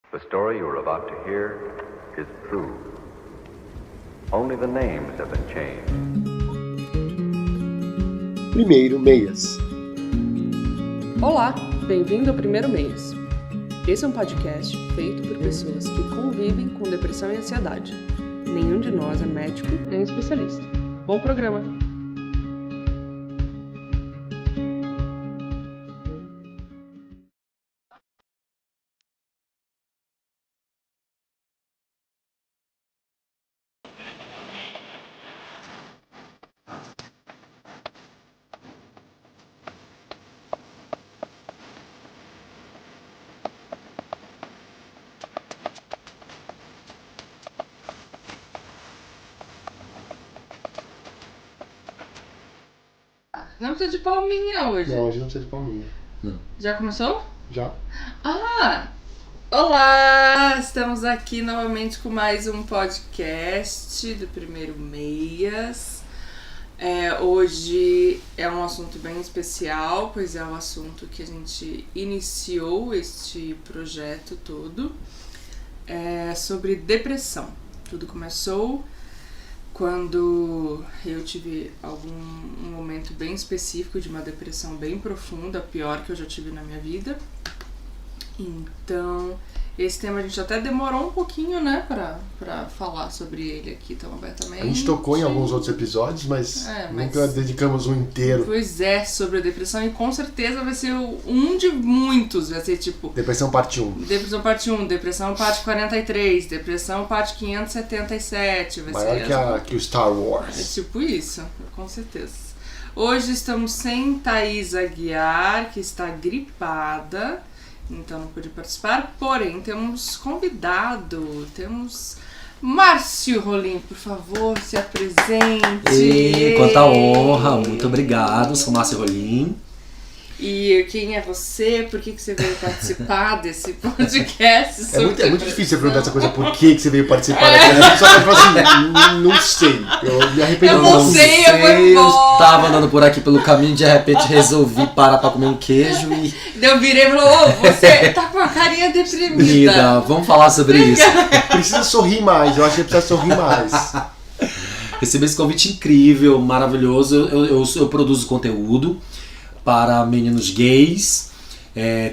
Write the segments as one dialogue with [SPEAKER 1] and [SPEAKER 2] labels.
[SPEAKER 1] The story you're about to hear is true. Only the names have been changed.
[SPEAKER 2] Primeiro Meias.
[SPEAKER 3] Olá, bem-vindo ao Primeiro Meias. Esse é um podcast feito por pessoas que convivem com depressão e ansiedade. Nenhum de nós é médico nem especialista. Bom programa! Não precisa de palminha hoje.
[SPEAKER 2] Não, hoje não precisa de palminha.
[SPEAKER 3] Não. Já começou?
[SPEAKER 2] Já.
[SPEAKER 3] Olá! Estamos aqui novamente com mais um podcast do Primeiro Meias. Hoje é um assunto bem especial, pois é o assunto que a gente iniciou este projeto todo. Sobre depressão. Tudo começou quando eu tive um momento bem específico de uma depressão bem profunda, a pior que eu já tive na minha vida. Então, esse tema a gente até demorou um pouquinho, né, pra falar sobre ele aqui tão abertamente.
[SPEAKER 2] A gente tocou em alguns outros episódios, mas nunca dedicamos um inteiro.
[SPEAKER 3] Pois é, sobre a depressão, e com certeza vai ser um de muitos, vai ser tipo...
[SPEAKER 2] Depressão parte 1.
[SPEAKER 3] Depressão parte 1, depressão parte 43, depressão parte 577, vai
[SPEAKER 2] maior que o Star Wars.
[SPEAKER 3] É tipo isso, com certeza. Hoje estamos sem Thaís Aguiar, que está gripada, então não pude participar, porém temos convidado, temos Márcio Rolim, por favor, se apresente.
[SPEAKER 4] Quanta honra, muito obrigado, sou Márcio Rolim.
[SPEAKER 3] E quem é você? Por que você veio participar desse podcast?
[SPEAKER 2] É muito difícil você perguntar essa coisa, por que você veio participar daquela. Só pra falar assim, não sei. Eu me arrependi.
[SPEAKER 3] Eu não sei, eu vou embora.
[SPEAKER 4] Eu tava andando por aqui pelo caminho, de repente resolvi parar pra comer um queijo e...
[SPEAKER 3] Eu virei e falei, você tá com uma carinha deprimida.
[SPEAKER 4] Vamos falar sobre isso.
[SPEAKER 2] Precisa sorrir mais, eu acho que precisa sorrir mais.
[SPEAKER 4] Recebi esse convite incrível, maravilhoso. Eu produzo conteúdo para meninos gays.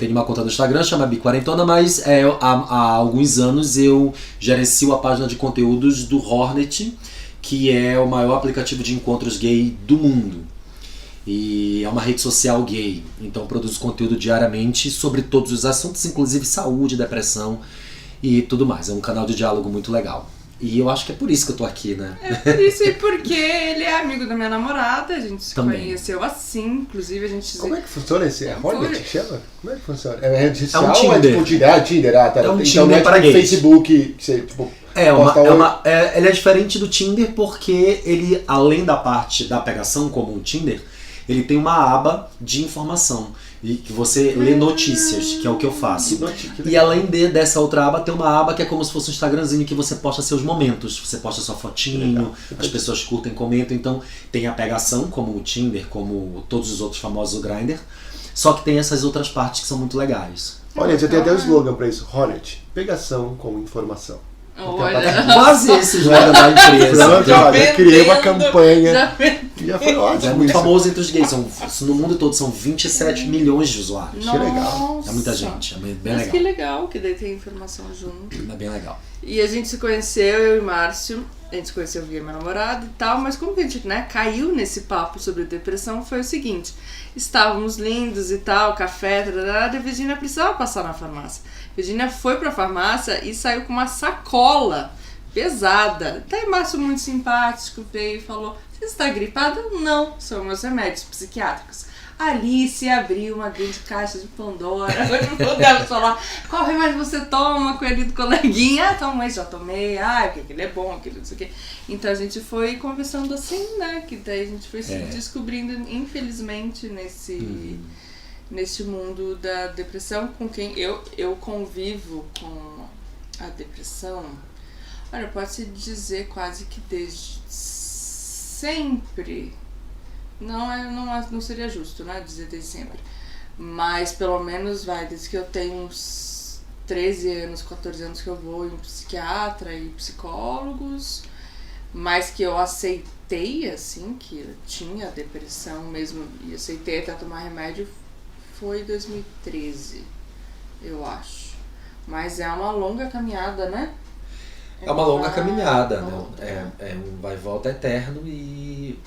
[SPEAKER 4] Tenho uma conta no Instagram, chama Biquarentona, mas há alguns anos eu gerencio a página de conteúdos do Hornet, que é o maior aplicativo de encontros gay do mundo. E é uma rede social gay, então produzo conteúdo diariamente sobre todos os assuntos, inclusive saúde, depressão e tudo mais. É um canal de diálogo muito legal. E eu acho que é por isso que eu tô aqui, né?
[SPEAKER 3] É por isso e porque ele é amigo da minha namorada, a gente se conheceu assim, inclusive a gente...
[SPEAKER 2] Como é que funciona esse? É Hornet que chama? Como é que funciona? É rede social
[SPEAKER 4] um Tinder.
[SPEAKER 2] Ou é tipo Tinder? Tá.
[SPEAKER 4] É um
[SPEAKER 2] então
[SPEAKER 4] Tinder
[SPEAKER 2] não é
[SPEAKER 4] para
[SPEAKER 2] tipo
[SPEAKER 4] gays.
[SPEAKER 2] Facebook, que você tipo...
[SPEAKER 4] Ele é diferente do Tinder porque ele, além da parte da pegação como o Tinder, ele tem uma aba de informação e que você lê notícias, que é o que eu faço. E além dessa outra aba, tem uma aba que é como se fosse um Instagramzinho que você posta seus momentos. Você posta sua fotinho, as pessoas curtem, comentam. Então tem a pegação, como o Tinder, como todos os outros famosos do Grindr. Só que tem essas outras partes que são muito legais.
[SPEAKER 2] Olha, você tem até um slogan pra isso. Hornet, pegação com informação.
[SPEAKER 3] Olha,
[SPEAKER 4] quase esse slogan da empresa.
[SPEAKER 2] Já criei uma campanha. Já foi ótimo.
[SPEAKER 4] É muito famoso entre os gays. No mundo todo são 27 milhões de usuários.
[SPEAKER 2] Que legal.
[SPEAKER 4] É muita gente, é bem legal.
[SPEAKER 3] Mas que legal, que daí tem informação junto.
[SPEAKER 4] É bem legal.
[SPEAKER 3] E a gente se conheceu, eu e Márcio, a gente se conheceu via meu namorado e tal, mas como que a gente, caiu nesse papo sobre depressão foi o seguinte: estávamos lindos e tal, café, e a Virgínia precisava passar na farmácia. Virgínia foi pra farmácia e saiu com uma sacola pesada. Até Márcio, muito simpático, veio e falou: você está gripada? Não, são meus remédios psiquiátricos. Alice abriu uma grande caixa de Pandora. Eu vou dela falar: qual remédio você toma, querido coleguinha? Tomei, já tomei. Porque ele é bom, aquele não sei o quê. Então a gente foi conversando assim, né? Que daí a gente foi se descobrindo, infelizmente, nesse mundo da depressão, com quem eu convivo com a depressão. Olha, pode-se dizer quase que desde sempre. Não seria justo, né, dizer desde sempre. Mas pelo menos desde que eu tenho uns 13 anos, 14 anos que eu vou em psiquiatra e psicólogos, mas que eu aceitei, assim, que eu tinha depressão mesmo, e aceitei até tomar remédio, foi 2013, eu acho. Mas é uma longa caminhada, né?
[SPEAKER 4] É uma longa caminhada, né? É um vai e volta eterno e...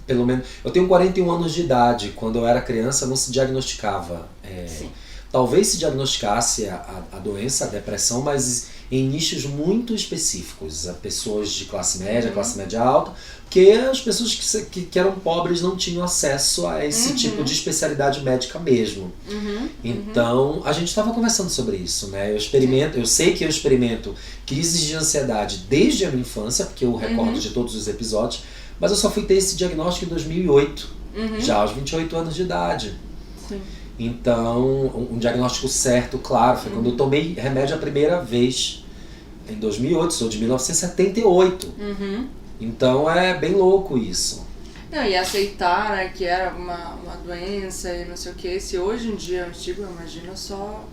[SPEAKER 4] Pelo menos... Eu tenho 41 anos de idade. Quando eu era criança não se diagnosticava. Talvez se diagnosticasse a doença, a depressão, mas em nichos muito específicos. Pessoas de classe média, classe média alta, porque as pessoas que eram pobres não tinham acesso a esse tipo de especialidade médica mesmo. Então, a gente estava conversando sobre isso, né? Eu sei que eu experimento crises de ansiedade desde a minha infância, porque eu recordo de todos os episódios, mas eu só fui ter esse diagnóstico em 2008, já aos 28 anos de idade.
[SPEAKER 3] Sim.
[SPEAKER 4] Então, um diagnóstico certo, claro, foi quando eu tomei remédio a primeira vez, em 2008, sou de 1978. Então é bem louco isso.
[SPEAKER 3] Não, e aceitar, né, que era uma doença e não sei o que. Se hoje em dia eu digo, imagina só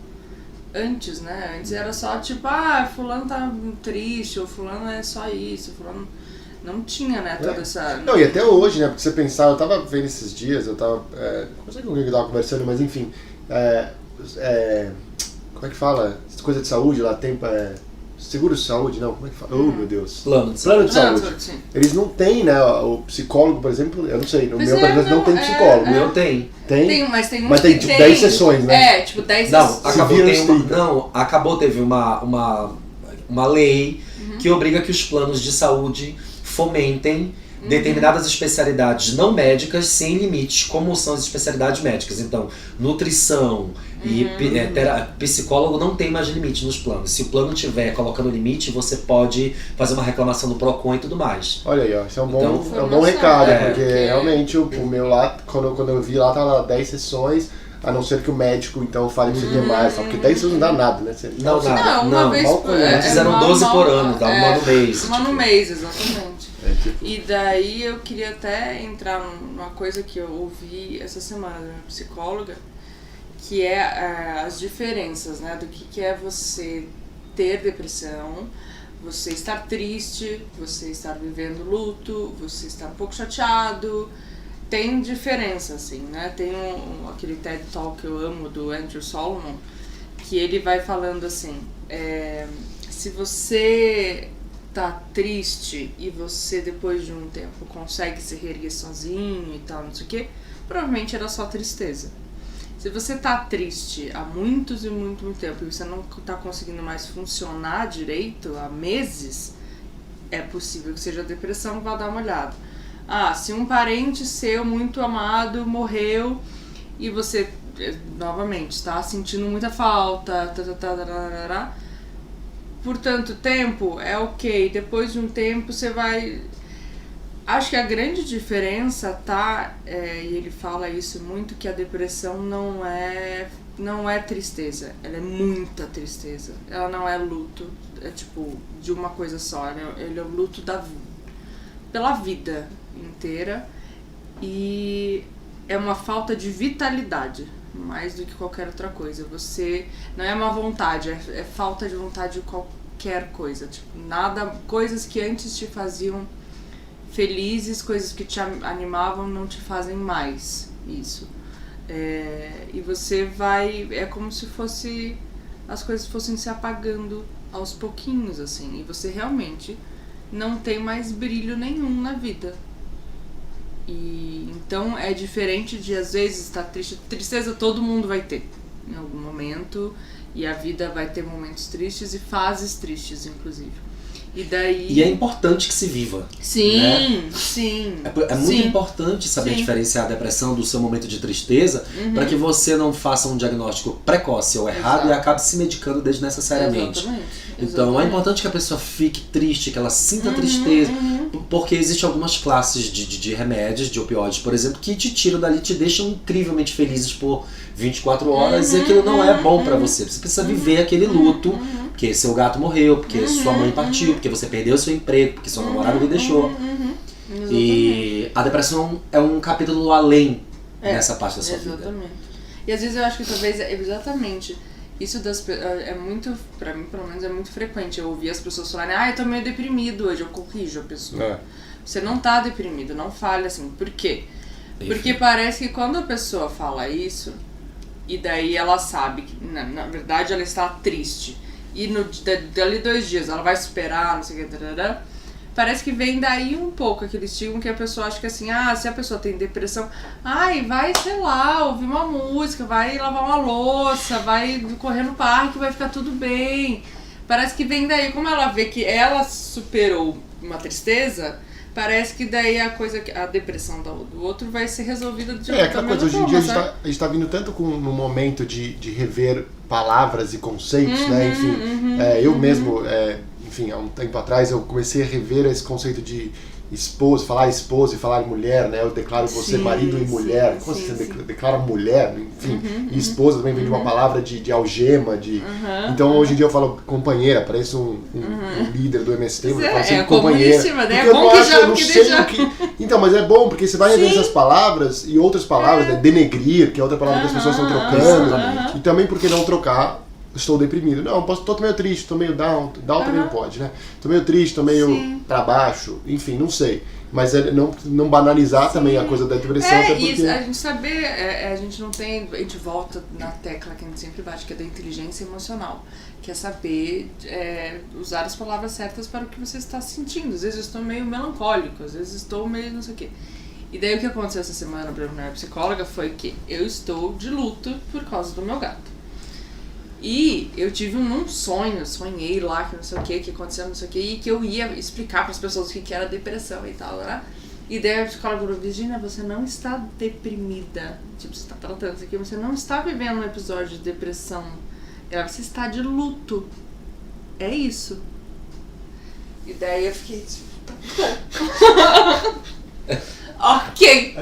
[SPEAKER 3] antes, né? Antes era só tipo, fulano tá triste, ou fulano é só isso, fulano... Não tinha, né, toda essa...
[SPEAKER 2] Não, e até hoje, né, porque você pensar, eu tava vendo esses dias, eu tava... não sei com quem eu tava conversando, mas enfim... como é que fala? Coisa de saúde lá, tem... seguro de saúde, não, como é que fala? Oh, meu Deus.
[SPEAKER 4] Plano de
[SPEAKER 2] saúde.
[SPEAKER 3] Sim.
[SPEAKER 2] Eles não têm, né, o psicólogo, por exemplo, eu não sei, no
[SPEAKER 3] Pois
[SPEAKER 2] meu país não tem psicólogo.
[SPEAKER 4] Meu tem.
[SPEAKER 3] Tem, mas tem uns
[SPEAKER 2] Mas tem
[SPEAKER 3] que
[SPEAKER 2] tipo 10 sessões, né?
[SPEAKER 3] tipo 10
[SPEAKER 4] Não,
[SPEAKER 3] sessões.
[SPEAKER 4] teve uma lei que obriga que os planos de saúde fomentem determinadas especialidades não médicas sem limites, como são as especialidades médicas. Então, nutrição e psicólogo não tem mais limite nos planos. Se o plano tiver colocando limite, você pode fazer uma reclamação no Procon e tudo mais.
[SPEAKER 2] Olha aí, ó, isso é um
[SPEAKER 4] Então,
[SPEAKER 2] bom recado, porque
[SPEAKER 3] porque
[SPEAKER 2] realmente o meu lá, quando eu vi lá, tava 10 sessões, a não ser que o médico então fale que você tem mais, porque 10 sessões não dá nada, né?
[SPEAKER 3] Uma vez
[SPEAKER 2] mal
[SPEAKER 3] por
[SPEAKER 2] conhece.
[SPEAKER 4] Antes eram 12 por ano, dá uma no mês.
[SPEAKER 3] Uma no mês, exatamente.
[SPEAKER 2] Tipo...
[SPEAKER 3] E daí eu queria até entrar numa coisa que eu ouvi essa semana da minha psicóloga, que é as diferenças, né, do que é você ter depressão, você estar triste, você estar vivendo luto, você estar um pouco chateado. Tem diferença, assim, né? Tem aquele TED Talk que eu amo, do Andrew Solomon, que ele vai falando assim, se você tá triste e você depois de um tempo consegue se reerguer sozinho e tal, não sei o que, provavelmente era só tristeza. Se você tá triste há muito tempo e você não tá conseguindo mais funcionar direito há meses, é possível que seja depressão, vá dar uma olhada. Se um parente seu muito amado morreu e você, novamente, está sentindo muita falta, por tanto tempo, é ok. Depois de um tempo você vai... Acho que a grande diferença e ele fala isso muito, que a depressão não é tristeza, ela é muita tristeza. Ela não é luto, é tipo, de uma coisa só, ele é o luto pela vida inteira, e é uma falta de vitalidade, mais do que qualquer outra coisa. Você não é uma vontade, é falta de vontade de qualquer coisa, tipo, coisas que antes te faziam felizes, coisas que te animavam não te fazem mais isso. E você vai... É como se as coisas fossem se apagando aos pouquinhos, assim. E você realmente não tem mais brilho nenhum na vida. E então é diferente de, às vezes, estar triste. Tristeza todo mundo vai ter em algum momento. E a vida vai ter momentos tristes e fases tristes, inclusive. E
[SPEAKER 4] é importante que se viva.
[SPEAKER 3] Sim,
[SPEAKER 4] né?
[SPEAKER 3] sim.
[SPEAKER 4] É muito importante saber diferenciar a depressão do seu momento de tristeza, para que você não faça um diagnóstico precoce ou errado e acabe se medicando desnecessariamente.
[SPEAKER 3] Exatamente.
[SPEAKER 4] Então é importante que a pessoa fique triste, que ela sinta tristeza, porque existem algumas classes de remédios, de opioides, por exemplo, que te tiram dali, te deixam incrivelmente felizes por 24 horas e aquilo não é bom pra você. Você precisa viver aquele luto, porque seu gato morreu, porque sua mãe partiu, porque você perdeu seu emprego, porque seu namorado lhe deixou. E a depressão é um capítulo além nessa parte da sua vida.
[SPEAKER 3] E às vezes eu acho que talvez, exatamente, Isso é muito, pra mim pelo menos é muito frequente. Eu ouvi as pessoas falarem, eu tô meio deprimido hoje, eu corrijo a pessoa. Você não tá deprimido, não fale assim. Por quê? Porque parece que quando a pessoa fala isso, e daí ela sabe que, na verdade, ela está triste, e dali 2 dias ela vai superar, não sei o que, parece que vem daí um pouco aquele estigma que a pessoa acha que assim, se a pessoa tem depressão, vai, sei lá, ouvir uma música, vai lavar uma louça, vai correr no parque, vai ficar tudo bem. Parece que vem daí, como ela vê que ela superou uma tristeza, parece que daí a depressão do outro vai ser resolvida de outra
[SPEAKER 2] aquela coisa, hoje em dia a gente tá vindo tanto no momento de rever palavras e conceitos, né? Enfim, eu mesmo, enfim, há um tempo atrás eu comecei a rever esse conceito de esposa, falar esposa e falar mulher, né? Eu declaro você marido e mulher. Como assim você declara mulher? Enfim, e esposa também vem de uma palavra de algema, Então hoje em dia eu falo companheira, parece um líder do MST, eu falo sempre companheira.
[SPEAKER 3] Né? É bom que já, porque deixa...
[SPEAKER 2] Então, mas é bom, porque você vai revendo essas palavras e outras palavras, né? Denegrir, que é outra palavra que as pessoas estão trocando. E também por que não trocar? Estou deprimido. Não, tô meio triste, tô meio down também não pode, né? Tô meio triste, tô meio pra baixo, enfim, não sei. Mas não banalizar também a coisa da depressão, até porque...
[SPEAKER 3] Isso, a gente saber, a gente não tem, a gente volta na tecla que a gente sempre bate, que é da inteligência emocional, que é saber usar as palavras certas para o que você está sentindo. Às vezes eu estou meio melancólico, às vezes estou meio não sei o quê. E daí o que aconteceu essa semana para minha psicóloga foi que eu estou de luto por causa do meu gato. E eu tive sonhei lá que não sei o que aconteceu, não sei o que, e que eu ia explicar para as pessoas o que era depressão e tal, né? E daí a psicóloga falou, Virginia, você não está deprimida, tipo, você está tratando isso aqui, você não está vivendo um episódio de depressão, você está de luto, é isso. E daí eu fiquei tipo, ok,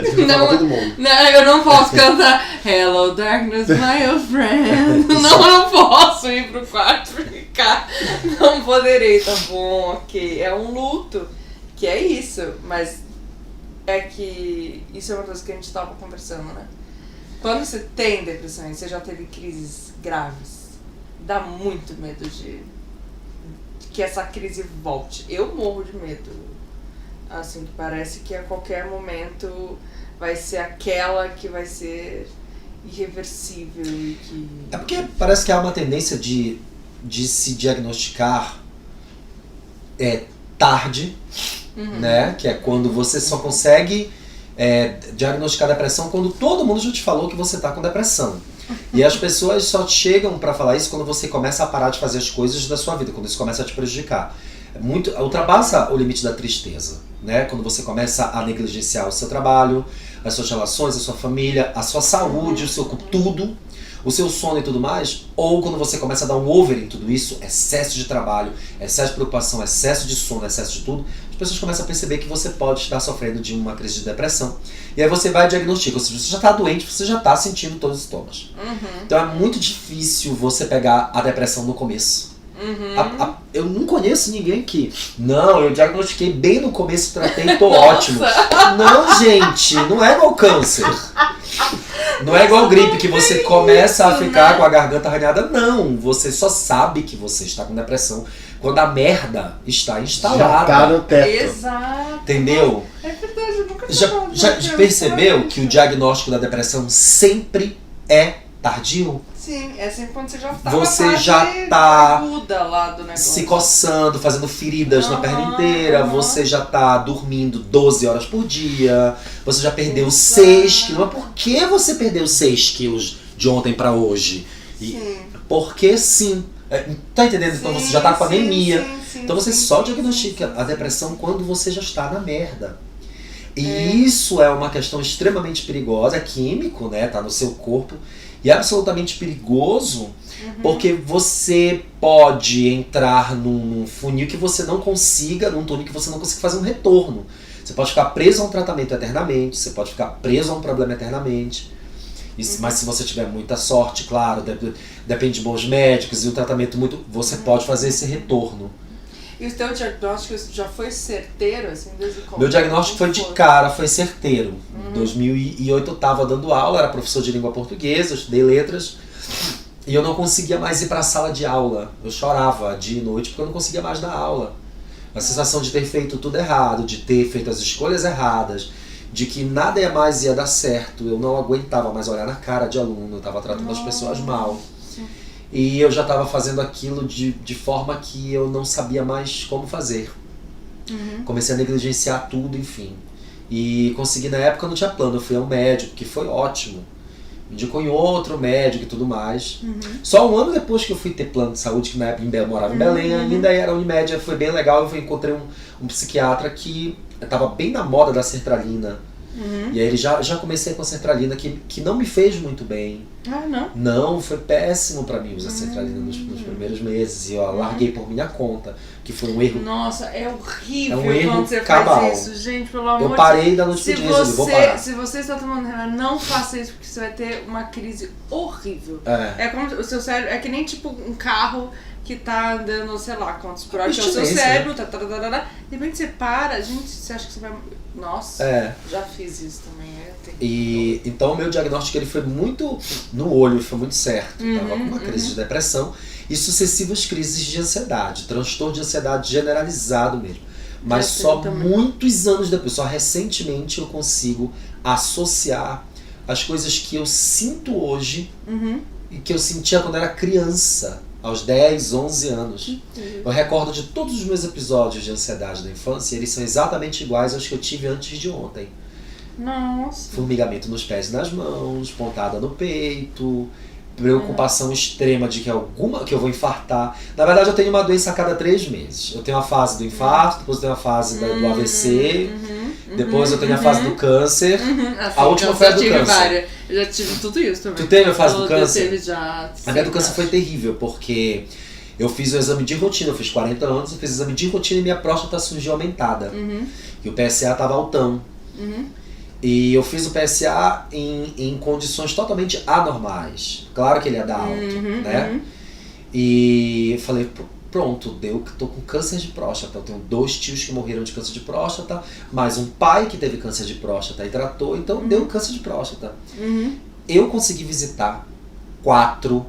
[SPEAKER 3] eu não posso cantar Hello Darkness, my old friend. Não posso ir pro quarto ficar. Não poderei, tá bom, ok. É um luto, que é isso. Mas é que isso é uma coisa que a gente tava conversando, né? Quando você tem depressão e você já teve crises graves, dá muito medo de que essa crise volte. Eu morro de medo. Assim, que parece que a qualquer momento vai ser aquela que vai ser irreversível e que...
[SPEAKER 4] É porque parece que há uma tendência de se diagnosticar tarde, né? Que é quando você só consegue diagnosticar depressão quando todo mundo já te falou que você tá com depressão. E as pessoas só chegam pra falar isso quando você começa a parar de fazer as coisas da sua vida, quando isso começa a te prejudicar. Ultrapassa o limite da tristeza, né? Quando você começa a negligenciar o seu trabalho, as suas relações, a sua família, a sua saúde, o seu tudo, o seu sono e tudo mais, ou quando você começa a dar um over em tudo isso, excesso de trabalho, excesso de preocupação, excesso de sono, excesso de tudo, as pessoas começam a perceber que você pode estar sofrendo de uma crise de depressão. E aí você vai diagnosticar, ou seja, você já está doente, você já está sentindo todos os sintomas. Então é muito difícil você pegar a depressão no começo. Eu não conheço ninguém que... Não, eu diagnostiquei bem no começo, tratei e tô ótimo. Não, gente, não é igual câncer. Não é igual gripe, que você começa a ficar com a garganta arranhada. Não, você só sabe que você está com depressão quando a merda está instalada.
[SPEAKER 2] Já tá no teto.
[SPEAKER 3] Exato.
[SPEAKER 4] Entendeu?
[SPEAKER 3] É verdade, eu nunca
[SPEAKER 4] Já percebeu que o diagnóstico da depressão sempre é tardio?
[SPEAKER 3] Sim, é sempre quando você já tá
[SPEAKER 4] você já tá
[SPEAKER 3] aguda lá do negócio.
[SPEAKER 4] Se coçando, fazendo feridas na perna inteira, você já tá dormindo 12 horas por dia, você já perdeu 6 quilos. Mas por que você perdeu 6 quilos de ontem pra hoje? Porque sim. Tá entendendo? Então você já tá com anemia. Então você só diagnostica a depressão quando você já está na merda. E isso é uma questão extremamente perigosa, é químico, né? Tá no seu corpo. E é absolutamente perigoso, porque você pode entrar num funil que você não consiga, num túnel que você não consiga fazer um retorno. Você pode ficar preso a um tratamento eternamente, você pode ficar preso a um problema eternamente. Mas se você tiver muita sorte, claro, depende de bons médicos e o tratamento você pode fazer esse retorno.
[SPEAKER 3] E o teu diagnóstico já foi certeiro, assim, desde o começo?
[SPEAKER 4] Meu diagnóstico foi de cara, foi certeiro. Em 2008 eu estava dando aula, era professor de língua portuguesa, estudei letras. E eu não conseguia mais ir para a sala de aula. Eu chorava dia e noite porque eu não conseguia mais dar aula. A sensação de ter feito tudo errado, de ter feito as escolhas erradas, de que nada mais ia dar certo. Eu não aguentava mais olhar na cara de aluno, eu estava tratando as pessoas mal. E eu já estava fazendo aquilo de forma que eu não sabia mais como fazer. Comecei a negligenciar tudo, enfim. E consegui, na época não tinha plano, eu fui a um médico, que foi ótimo. Me indicou em outro médico e tudo mais. Só um ano depois que eu fui ter plano de saúde, que na época eu morava em Belém, ainda era Unimed, foi bem legal. Eu encontrei um psiquiatra que estava bem na moda da sertralina. E aí ele já comecei com a sertralina, que não me fez muito bem.
[SPEAKER 3] Ah, não?
[SPEAKER 4] Não, foi péssimo pra mim usar sertralina nos primeiros meses. E eu larguei por minha conta, que foi um erro.
[SPEAKER 3] Nossa, é horrível
[SPEAKER 4] É um erro
[SPEAKER 3] quando você
[SPEAKER 4] cabal.
[SPEAKER 3] faz isso, gente, pelo amor de Deus.
[SPEAKER 4] Eu parei da noite pro dia, eu vou parar.
[SPEAKER 3] Se você está tomando remédio, não faça isso, porque você vai ter uma crise horrível. É como o seu cérebro, é que nem tipo um carro que tá andando, sei lá, quantos por hora, que é o seu cérebro, de repente você para, gente, você acha que você vai... Nossa, já fiz isso também,
[SPEAKER 4] E então o meu diagnóstico ele foi muito no olho, foi muito certo. Tava com uma crise de depressão e sucessivas crises de ansiedade, transtorno de ansiedade generalizado mesmo. Mas só muitos anos depois, só recentemente eu consigo associar as coisas que eu sinto hoje e que eu sentia quando era criança, aos 10, 11 anos. Eu recordo de todos os meus episódios de ansiedade da infância, eles são exatamente iguais aos que eu tive antes de ontem.
[SPEAKER 3] Nossa.
[SPEAKER 4] Formigamento nos pés e nas mãos, pontada no peito, preocupação extrema de que eu vou infartar. Na verdade, eu tenho uma doença a cada 3 meses. Eu tenho a fase do infarto, depois eu tenho a fase do AVC, depois eu tenho a fase do câncer. A última foi a do câncer.
[SPEAKER 3] Eu já tive tudo isso também.
[SPEAKER 4] Tu teve a fase do câncer?
[SPEAKER 3] Teve já.
[SPEAKER 4] A minha do câncer foi terrível, porque eu fiz o exame de rotina, eu fiz 40 anos, eu fiz o exame de rotina e minha próstata surgiu aumentada. E o PSA estava altão. E eu fiz o PSA em condições totalmente anormais. Claro que ele ia dar alto, né? E falei, pronto, tô com câncer de próstata. Eu tenho 2 tios que morreram de câncer de próstata, mais um pai que teve câncer de próstata e tratou, então deu câncer de próstata. Eu consegui visitar 4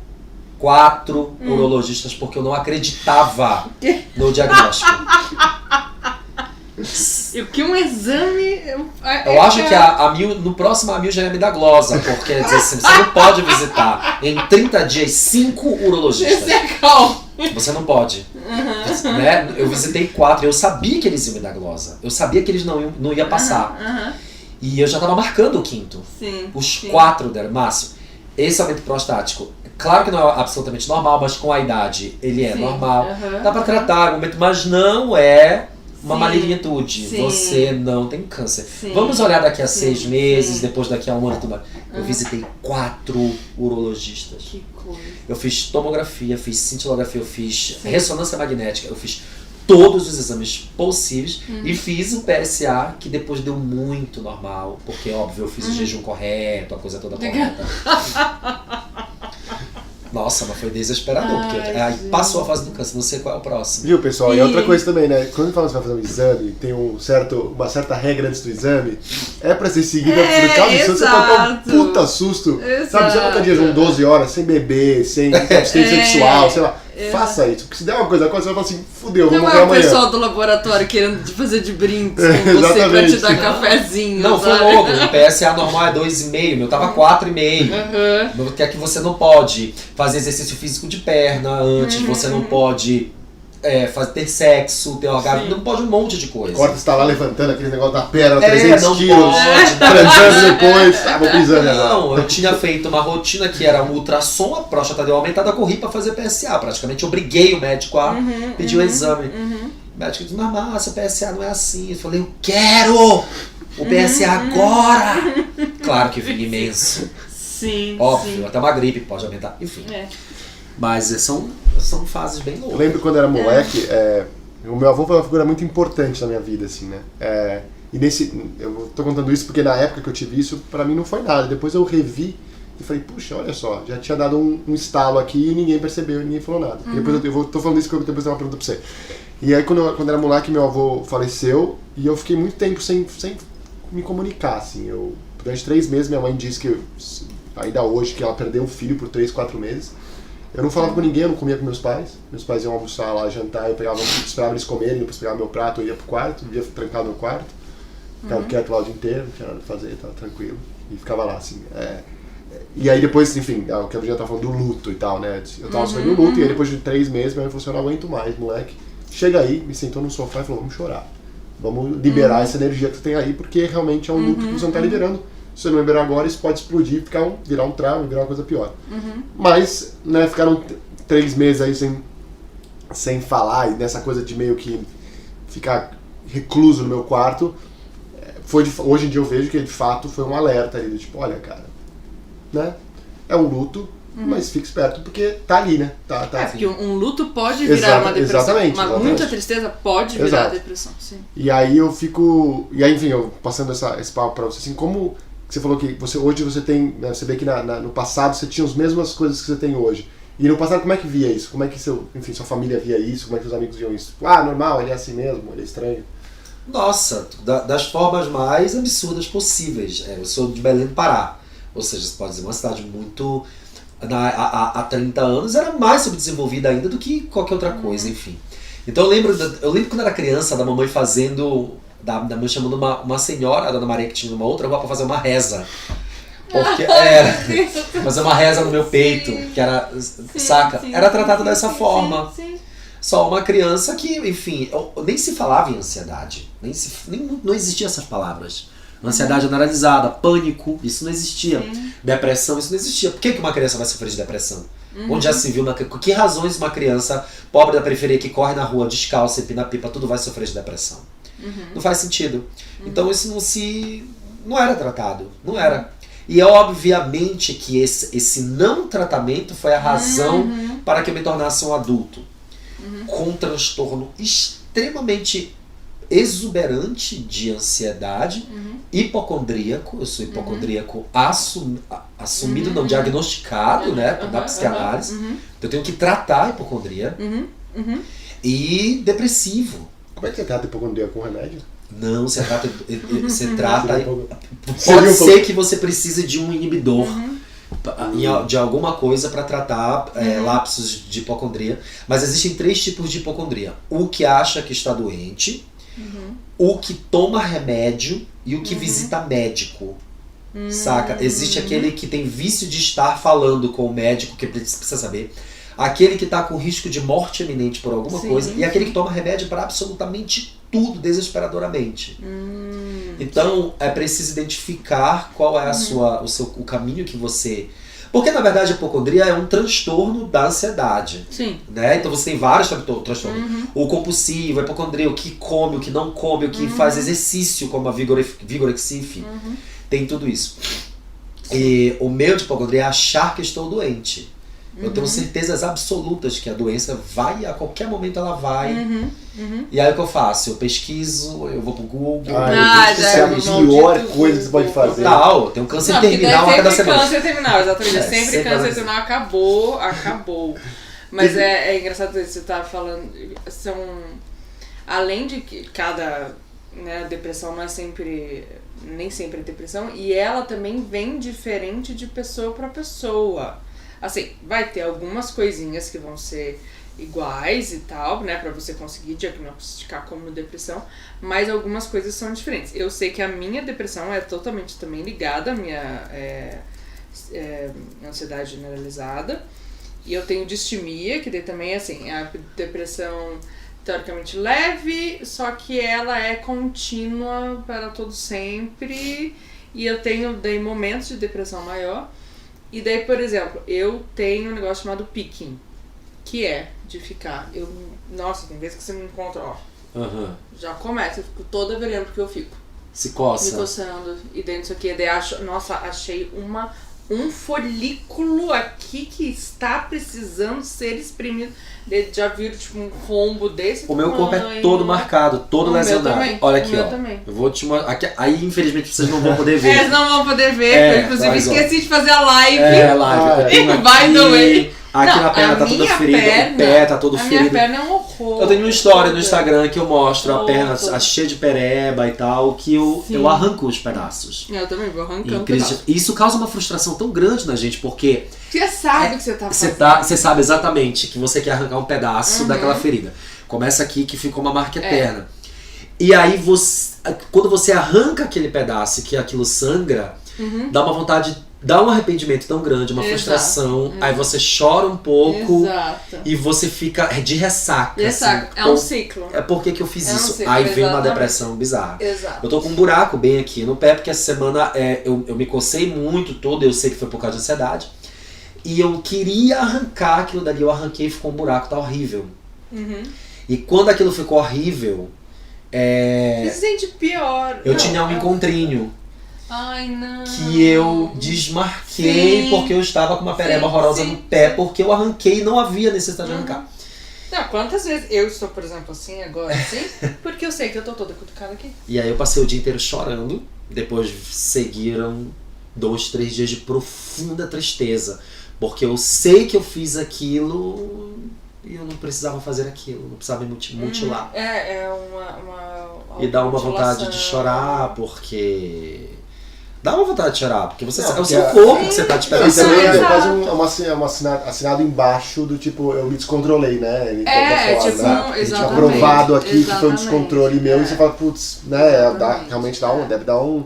[SPEAKER 4] urologistas porque eu não acreditava no diagnóstico.
[SPEAKER 3] E o que um exame...
[SPEAKER 4] Eu acho que no próximo a 1000 já ia me dar glosa, porque dizer assim, você não pode visitar em 30 dias 5 urologistas. Você não pode. Né? Eu visitei 4, eu sabia que eles iam me dar glosa. Eu sabia que eles não iam passar. E eu já estava marcando o 5º. Os 4 deram. Márcio, esse aumento prostático, claro que não é absolutamente normal, mas com a idade ele é normal. Dá pra tratar, mas não é uma malignitude. Você não tem câncer. Vamos olhar daqui a 6 meses, depois daqui a um ano. Eu visitei 4 urologistas.
[SPEAKER 3] Que coisa.
[SPEAKER 4] Eu fiz tomografia, fiz cintilografia, eu fiz ressonância magnética, eu fiz todos os exames possíveis e fiz o PSA, que depois deu muito normal, porque óbvio eu fiz o jejum correto, a coisa toda correta. Nossa, mas foi desesperador, porque aí passou a fase do câncer, não sei qual é o próximo.
[SPEAKER 2] Viu, pessoal? E outra coisa também, né? Quando fala que você vai fazer um exame, tem uma certa regra antes do exame, é pra ser seguida por causa disso, você pode dar um puta susto. Sabe, você vai estar de 12 horas sem beber, sem abstinência sexual, sei lá. Faça isso, porque se der uma coisa, você vai falar assim, fudeu, vamos morrer amanhã.
[SPEAKER 3] Não é o pessoal do laboratório querendo fazer de brindes com você pra te dar cafezinho.
[SPEAKER 4] Não, foi logo. O PSA normal é 2,5, meu tava 4,5. Que é que você não pode fazer exercício físico de perna antes, você não pode ter sexo, ter orgasmo, não pode um monte de coisa.
[SPEAKER 2] Corta, você tá lá levantando aquele negócio da perna, 300 quilos,
[SPEAKER 4] pode,
[SPEAKER 2] transando depois, vou pisando agora.
[SPEAKER 4] Não, eu tinha feito uma rotina que era um ultrassom, a próstata deu aumentada, eu corri pra fazer PSA, praticamente obriguei o médico a pedir o exame. O médico disse, mas Márcia, o PSA não é assim. Eu falei, eu quero o PSA agora! Claro que vinha imenso. Óbvio, até uma gripe pode aumentar, enfim. Mas são fases bem loucas.
[SPEAKER 2] Eu lembro quando eu era moleque, o meu avô foi uma figura muito importante na minha vida, assim, né? Eu tô contando isso porque na época que eu tive isso, pra mim não foi nada. Depois eu revi e falei, puxa, olha só, já tinha dado um estalo aqui e ninguém percebeu, ninguém falou nada. Depois tô falando isso porque depois eu tenho uma pergunta pra você. E aí quando eu era moleque, meu avô faleceu e eu fiquei muito tempo sem me comunicar, assim. Durante 3 meses minha mãe disse que, ainda hoje, que ela perdeu um filho por 3, 4 meses. Eu não falava com ninguém, eu não comia com meus pais. Meus pais iam almoçar lá, jantar, eu esperava eles comerem, depois pegava meu prato, eu ia pro quarto, ia trancar no quarto. Ficava quieto lá o dia inteiro, não tinha nada pra fazer, tava tranquilo. E ficava lá, assim. E aí depois, enfim, o que a Virginia tava falando do luto e tal, né? Eu tava sofrendo luto, e aí depois de 3 meses, minha mãe falou assim, eu não aguento mais, moleque. Chega aí, me sentou no sofá e falou, vamos chorar. Vamos liberar essa energia que tu tem aí, porque realmente é um luto que você não tá liberando. Se você não liberar agora, isso pode explodir, virar um trauma, virar uma coisa pior. Mas, né, ficaram 3 meses aí sem falar, e nessa coisa de meio que ficar recluso no meu quarto, hoje em dia eu vejo que de fato foi um alerta ali, tipo, olha, cara, né, é um luto, mas fique esperto, porque tá ali, né? Tá
[SPEAKER 3] porque um luto pode virar uma depressão.
[SPEAKER 2] Exatamente.
[SPEAKER 3] Muita tristeza pode virar depressão, sim.
[SPEAKER 2] E aí eu fico... E aí, enfim, eu passando esse papo pra você, assim, como você falou que hoje você tem... Né, você vê que no passado você tinha as mesmas coisas que você tem hoje. E no passado, como é que via isso? Como é que sua família via isso? Como é que seus amigos viam isso? Normal, ele é assim mesmo, ele é estranho.
[SPEAKER 4] Nossa, das formas mais absurdas possíveis. Eu sou de Belém do Pará. Ou seja, você pode dizer, uma cidade muito... Há 30 anos era mais subdesenvolvida ainda do que qualquer outra coisa, enfim. Então eu lembro quando era criança, da mamãe fazendo... Da mãe chamando uma senhora, a Dona Maria, que tinha numa outra rua, pra fazer uma reza. Porque fazer uma reza no meu peito, que era, saca? Era tratado dessa forma. Só uma criança que, enfim, nem se falava em ansiedade. Não existiam essas palavras. Ansiedade generalizada, pânico, isso não existia. Depressão, isso não existia. Por que uma criança vai sofrer de depressão? Onde já se viu, que razões uma criança pobre da periferia que corre na rua descalça e pina pipa, tudo vai sofrer de depressão? Não faz sentido. Então isso não era tratado, não era. E obviamente que esse não tratamento foi a razão para que eu me tornasse um adulto com um transtorno extremamente exuberante de ansiedade, hipocondríaco. Eu sou hipocondríaco assumido, não diagnosticado, né, da psicanálise. Então eu tenho que tratar a hipocondria. E depressivo.
[SPEAKER 2] Como é que você trata a hipocondria com remédio?
[SPEAKER 4] Não, você trata pode ser que você precise de um inibidor de alguma coisa para tratar lapsos de hipocondria. Mas existem 3 tipos de hipocondria: o que acha que está doente, o que toma remédio e o que visita médico. Saca? Existe aquele que tem vício de estar falando com o médico, que precisa saber. Aquele que está com risco de morte iminente por alguma coisa. E aquele que toma remédio para absolutamente tudo, desesperadoramente. Então, é preciso identificar qual é o caminho que você... Porque, na verdade, a hipocondria é um transtorno da ansiedade. Né? Então, você tem vários transtornos. O compulsivo, a hipocondria, o que come, o que não come, o que faz exercício, como a vigorexia, enfim. Tem tudo isso. E o meu de hipocondria é achar que estou doente. Eu tenho certezas absolutas que a doença vai, a qualquer momento ela vai. E aí o que eu faço? Eu pesquiso, eu vou pro Google.
[SPEAKER 2] Isso é a pior coisa que você pode fazer.
[SPEAKER 4] Não, tem um câncer terminal a cada semana.
[SPEAKER 3] Câncer terminal, exatamente. Sempre câncer terminal, acabou. Mas é engraçado isso que você tava falando. Além de que cada depressão não é sempre... Nem sempre é depressão. E ela também vem diferente de pessoa para pessoa. Assim, vai ter algumas coisinhas que vão ser iguais e tal, né, pra você conseguir diagnosticar como depressão, mas algumas coisas são diferentes. Eu sei que a minha depressão é totalmente também ligada à minha ansiedade generalizada, e eu tenho distimia, que daí também, assim, a depressão teoricamente leve, só que ela é contínua para todo sempre, e eu tenho daí momentos de depressão maior. E daí, por exemplo, eu tenho um negócio chamado picking, que é de ficar... Nossa, tem vezes que você me encontra, já começa, eu fico toda vermelha porque eu fico.
[SPEAKER 4] Se coça.
[SPEAKER 3] Me coçando, e daí isso aqui, daí achei um folículo aqui que está precisando ser exprimido. Já viram tipo um rombo desse
[SPEAKER 4] O meu corpo é todo marcado, todo lesionado. Olha aqui,
[SPEAKER 3] ó. Também.
[SPEAKER 4] Eu vou te mostrar. Aí, infelizmente, vocês não vão poder ver.
[SPEAKER 3] Eles não vão poder ver, eu inclusive esqueci de fazer a live.
[SPEAKER 4] Live.
[SPEAKER 3] By the way.
[SPEAKER 4] Aqui na perna tá toda ferida, o pé tá todo ferido.
[SPEAKER 3] A minha perna é um horror.
[SPEAKER 4] Eu tenho uma história no Instagram que eu mostro a
[SPEAKER 3] Toda.
[SPEAKER 4] perna cheia de pereba e tal, que eu arranco os pedaços.
[SPEAKER 3] Eu também vou arrancando
[SPEAKER 4] Em crise de- Isso causa uma frustração tão grande na gente, porque
[SPEAKER 3] Você sabe o que você tá
[SPEAKER 4] você
[SPEAKER 3] fazendo.
[SPEAKER 4] você sabe exatamente que você quer arrancar um pedaço daquela ferida. Começa aqui que ficou uma marca eterna. E aí quando você arranca aquele pedaço e que aquilo sangra, dá uma vontade, dá um arrependimento tão grande, uma
[SPEAKER 3] Exato.
[SPEAKER 4] frustração, aí você chora um pouco
[SPEAKER 3] Exato.
[SPEAKER 4] e você fica de ressaca.
[SPEAKER 3] Exato.
[SPEAKER 4] assim,
[SPEAKER 3] É um ciclo.
[SPEAKER 4] É por que que eu fiz
[SPEAKER 3] É um
[SPEAKER 4] isso?
[SPEAKER 3] ciclo,
[SPEAKER 4] Aí vem uma
[SPEAKER 3] exatamente.
[SPEAKER 4] depressão bizarra.
[SPEAKER 3] Exato.
[SPEAKER 4] Eu tô com um buraco bem aqui no pé, porque essa semana eu me cocei muito todo, eu sei que foi por causa de ansiedade. E eu queria arrancar aquilo dali, eu arranquei e ficou um buraco, tá horrível. E quando aquilo ficou horrível,
[SPEAKER 3] Você se sente pior.
[SPEAKER 4] eu
[SPEAKER 3] Não,
[SPEAKER 4] tinha um encontrinho
[SPEAKER 3] Ai, não.
[SPEAKER 4] que eu desmarquei
[SPEAKER 3] Sim.
[SPEAKER 4] porque eu estava com uma pereba
[SPEAKER 3] Sim,
[SPEAKER 4] horrorosa
[SPEAKER 3] sim,
[SPEAKER 4] no pé,
[SPEAKER 3] sim.
[SPEAKER 4] porque eu arranquei e não havia necessidade de arrancar.
[SPEAKER 3] Não, quantas vezes eu estou, por exemplo, assim, agora, assim, porque eu sei que eu tô toda cutucada aqui.
[SPEAKER 4] E aí eu passei o dia inteiro chorando, depois seguiram 2, 3 dias de profunda tristeza, porque eu sei que eu fiz aquilo e eu não precisava fazer aquilo, não precisava me mutilar.
[SPEAKER 3] É uma
[SPEAKER 4] E dá uma vontade de
[SPEAKER 3] automutilação.
[SPEAKER 4] chorar, porque... Dá uma vontade de chorar, porque você,
[SPEAKER 2] Não,
[SPEAKER 4] é o
[SPEAKER 2] porque
[SPEAKER 4] seu
[SPEAKER 2] é-
[SPEAKER 4] corpo que você tá te
[SPEAKER 2] Não, e também
[SPEAKER 3] Exato.
[SPEAKER 2] é quase assinado embaixo do tipo, eu me descontrolei, né? Ele
[SPEAKER 3] É,
[SPEAKER 2] toca fora,
[SPEAKER 3] tipo,
[SPEAKER 2] né? Ele tinha
[SPEAKER 3] exatamente,
[SPEAKER 2] provado aqui que foi um
[SPEAKER 3] exatamente,
[SPEAKER 2] descontrole meu
[SPEAKER 3] é.
[SPEAKER 2] e você fala, putz, né?
[SPEAKER 3] Exatamente,
[SPEAKER 2] Realmente deve dar um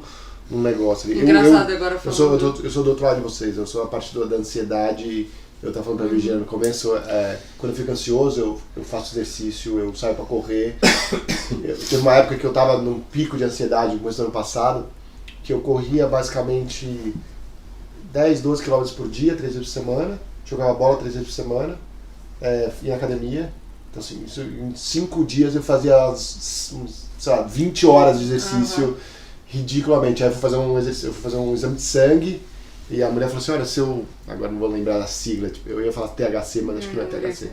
[SPEAKER 2] negócio ali.
[SPEAKER 3] Engraçado agora
[SPEAKER 2] eu sou do outro lado de vocês, eu sou a parte da ansiedade. Eu tava falando pra Virginia no começo, quando eu fico ansioso, eu faço exercício, eu saio pra correr. Teve uma época que eu tava num pico de ansiedade, no começo do ano passado, que eu corria basicamente 10, 12 km por dia, 3 vezes por semana, jogava bola 3 vezes por semana, ia na academia. Então assim, isso, em 5 dias eu fazia, sei lá, 20 horas de exercício, ridiculamente. Aí eu fui fazer um exame de sangue, e a mulher falou assim, olha, agora não vou lembrar da sigla, tipo, eu ia falar THC, mas acho que não é THC.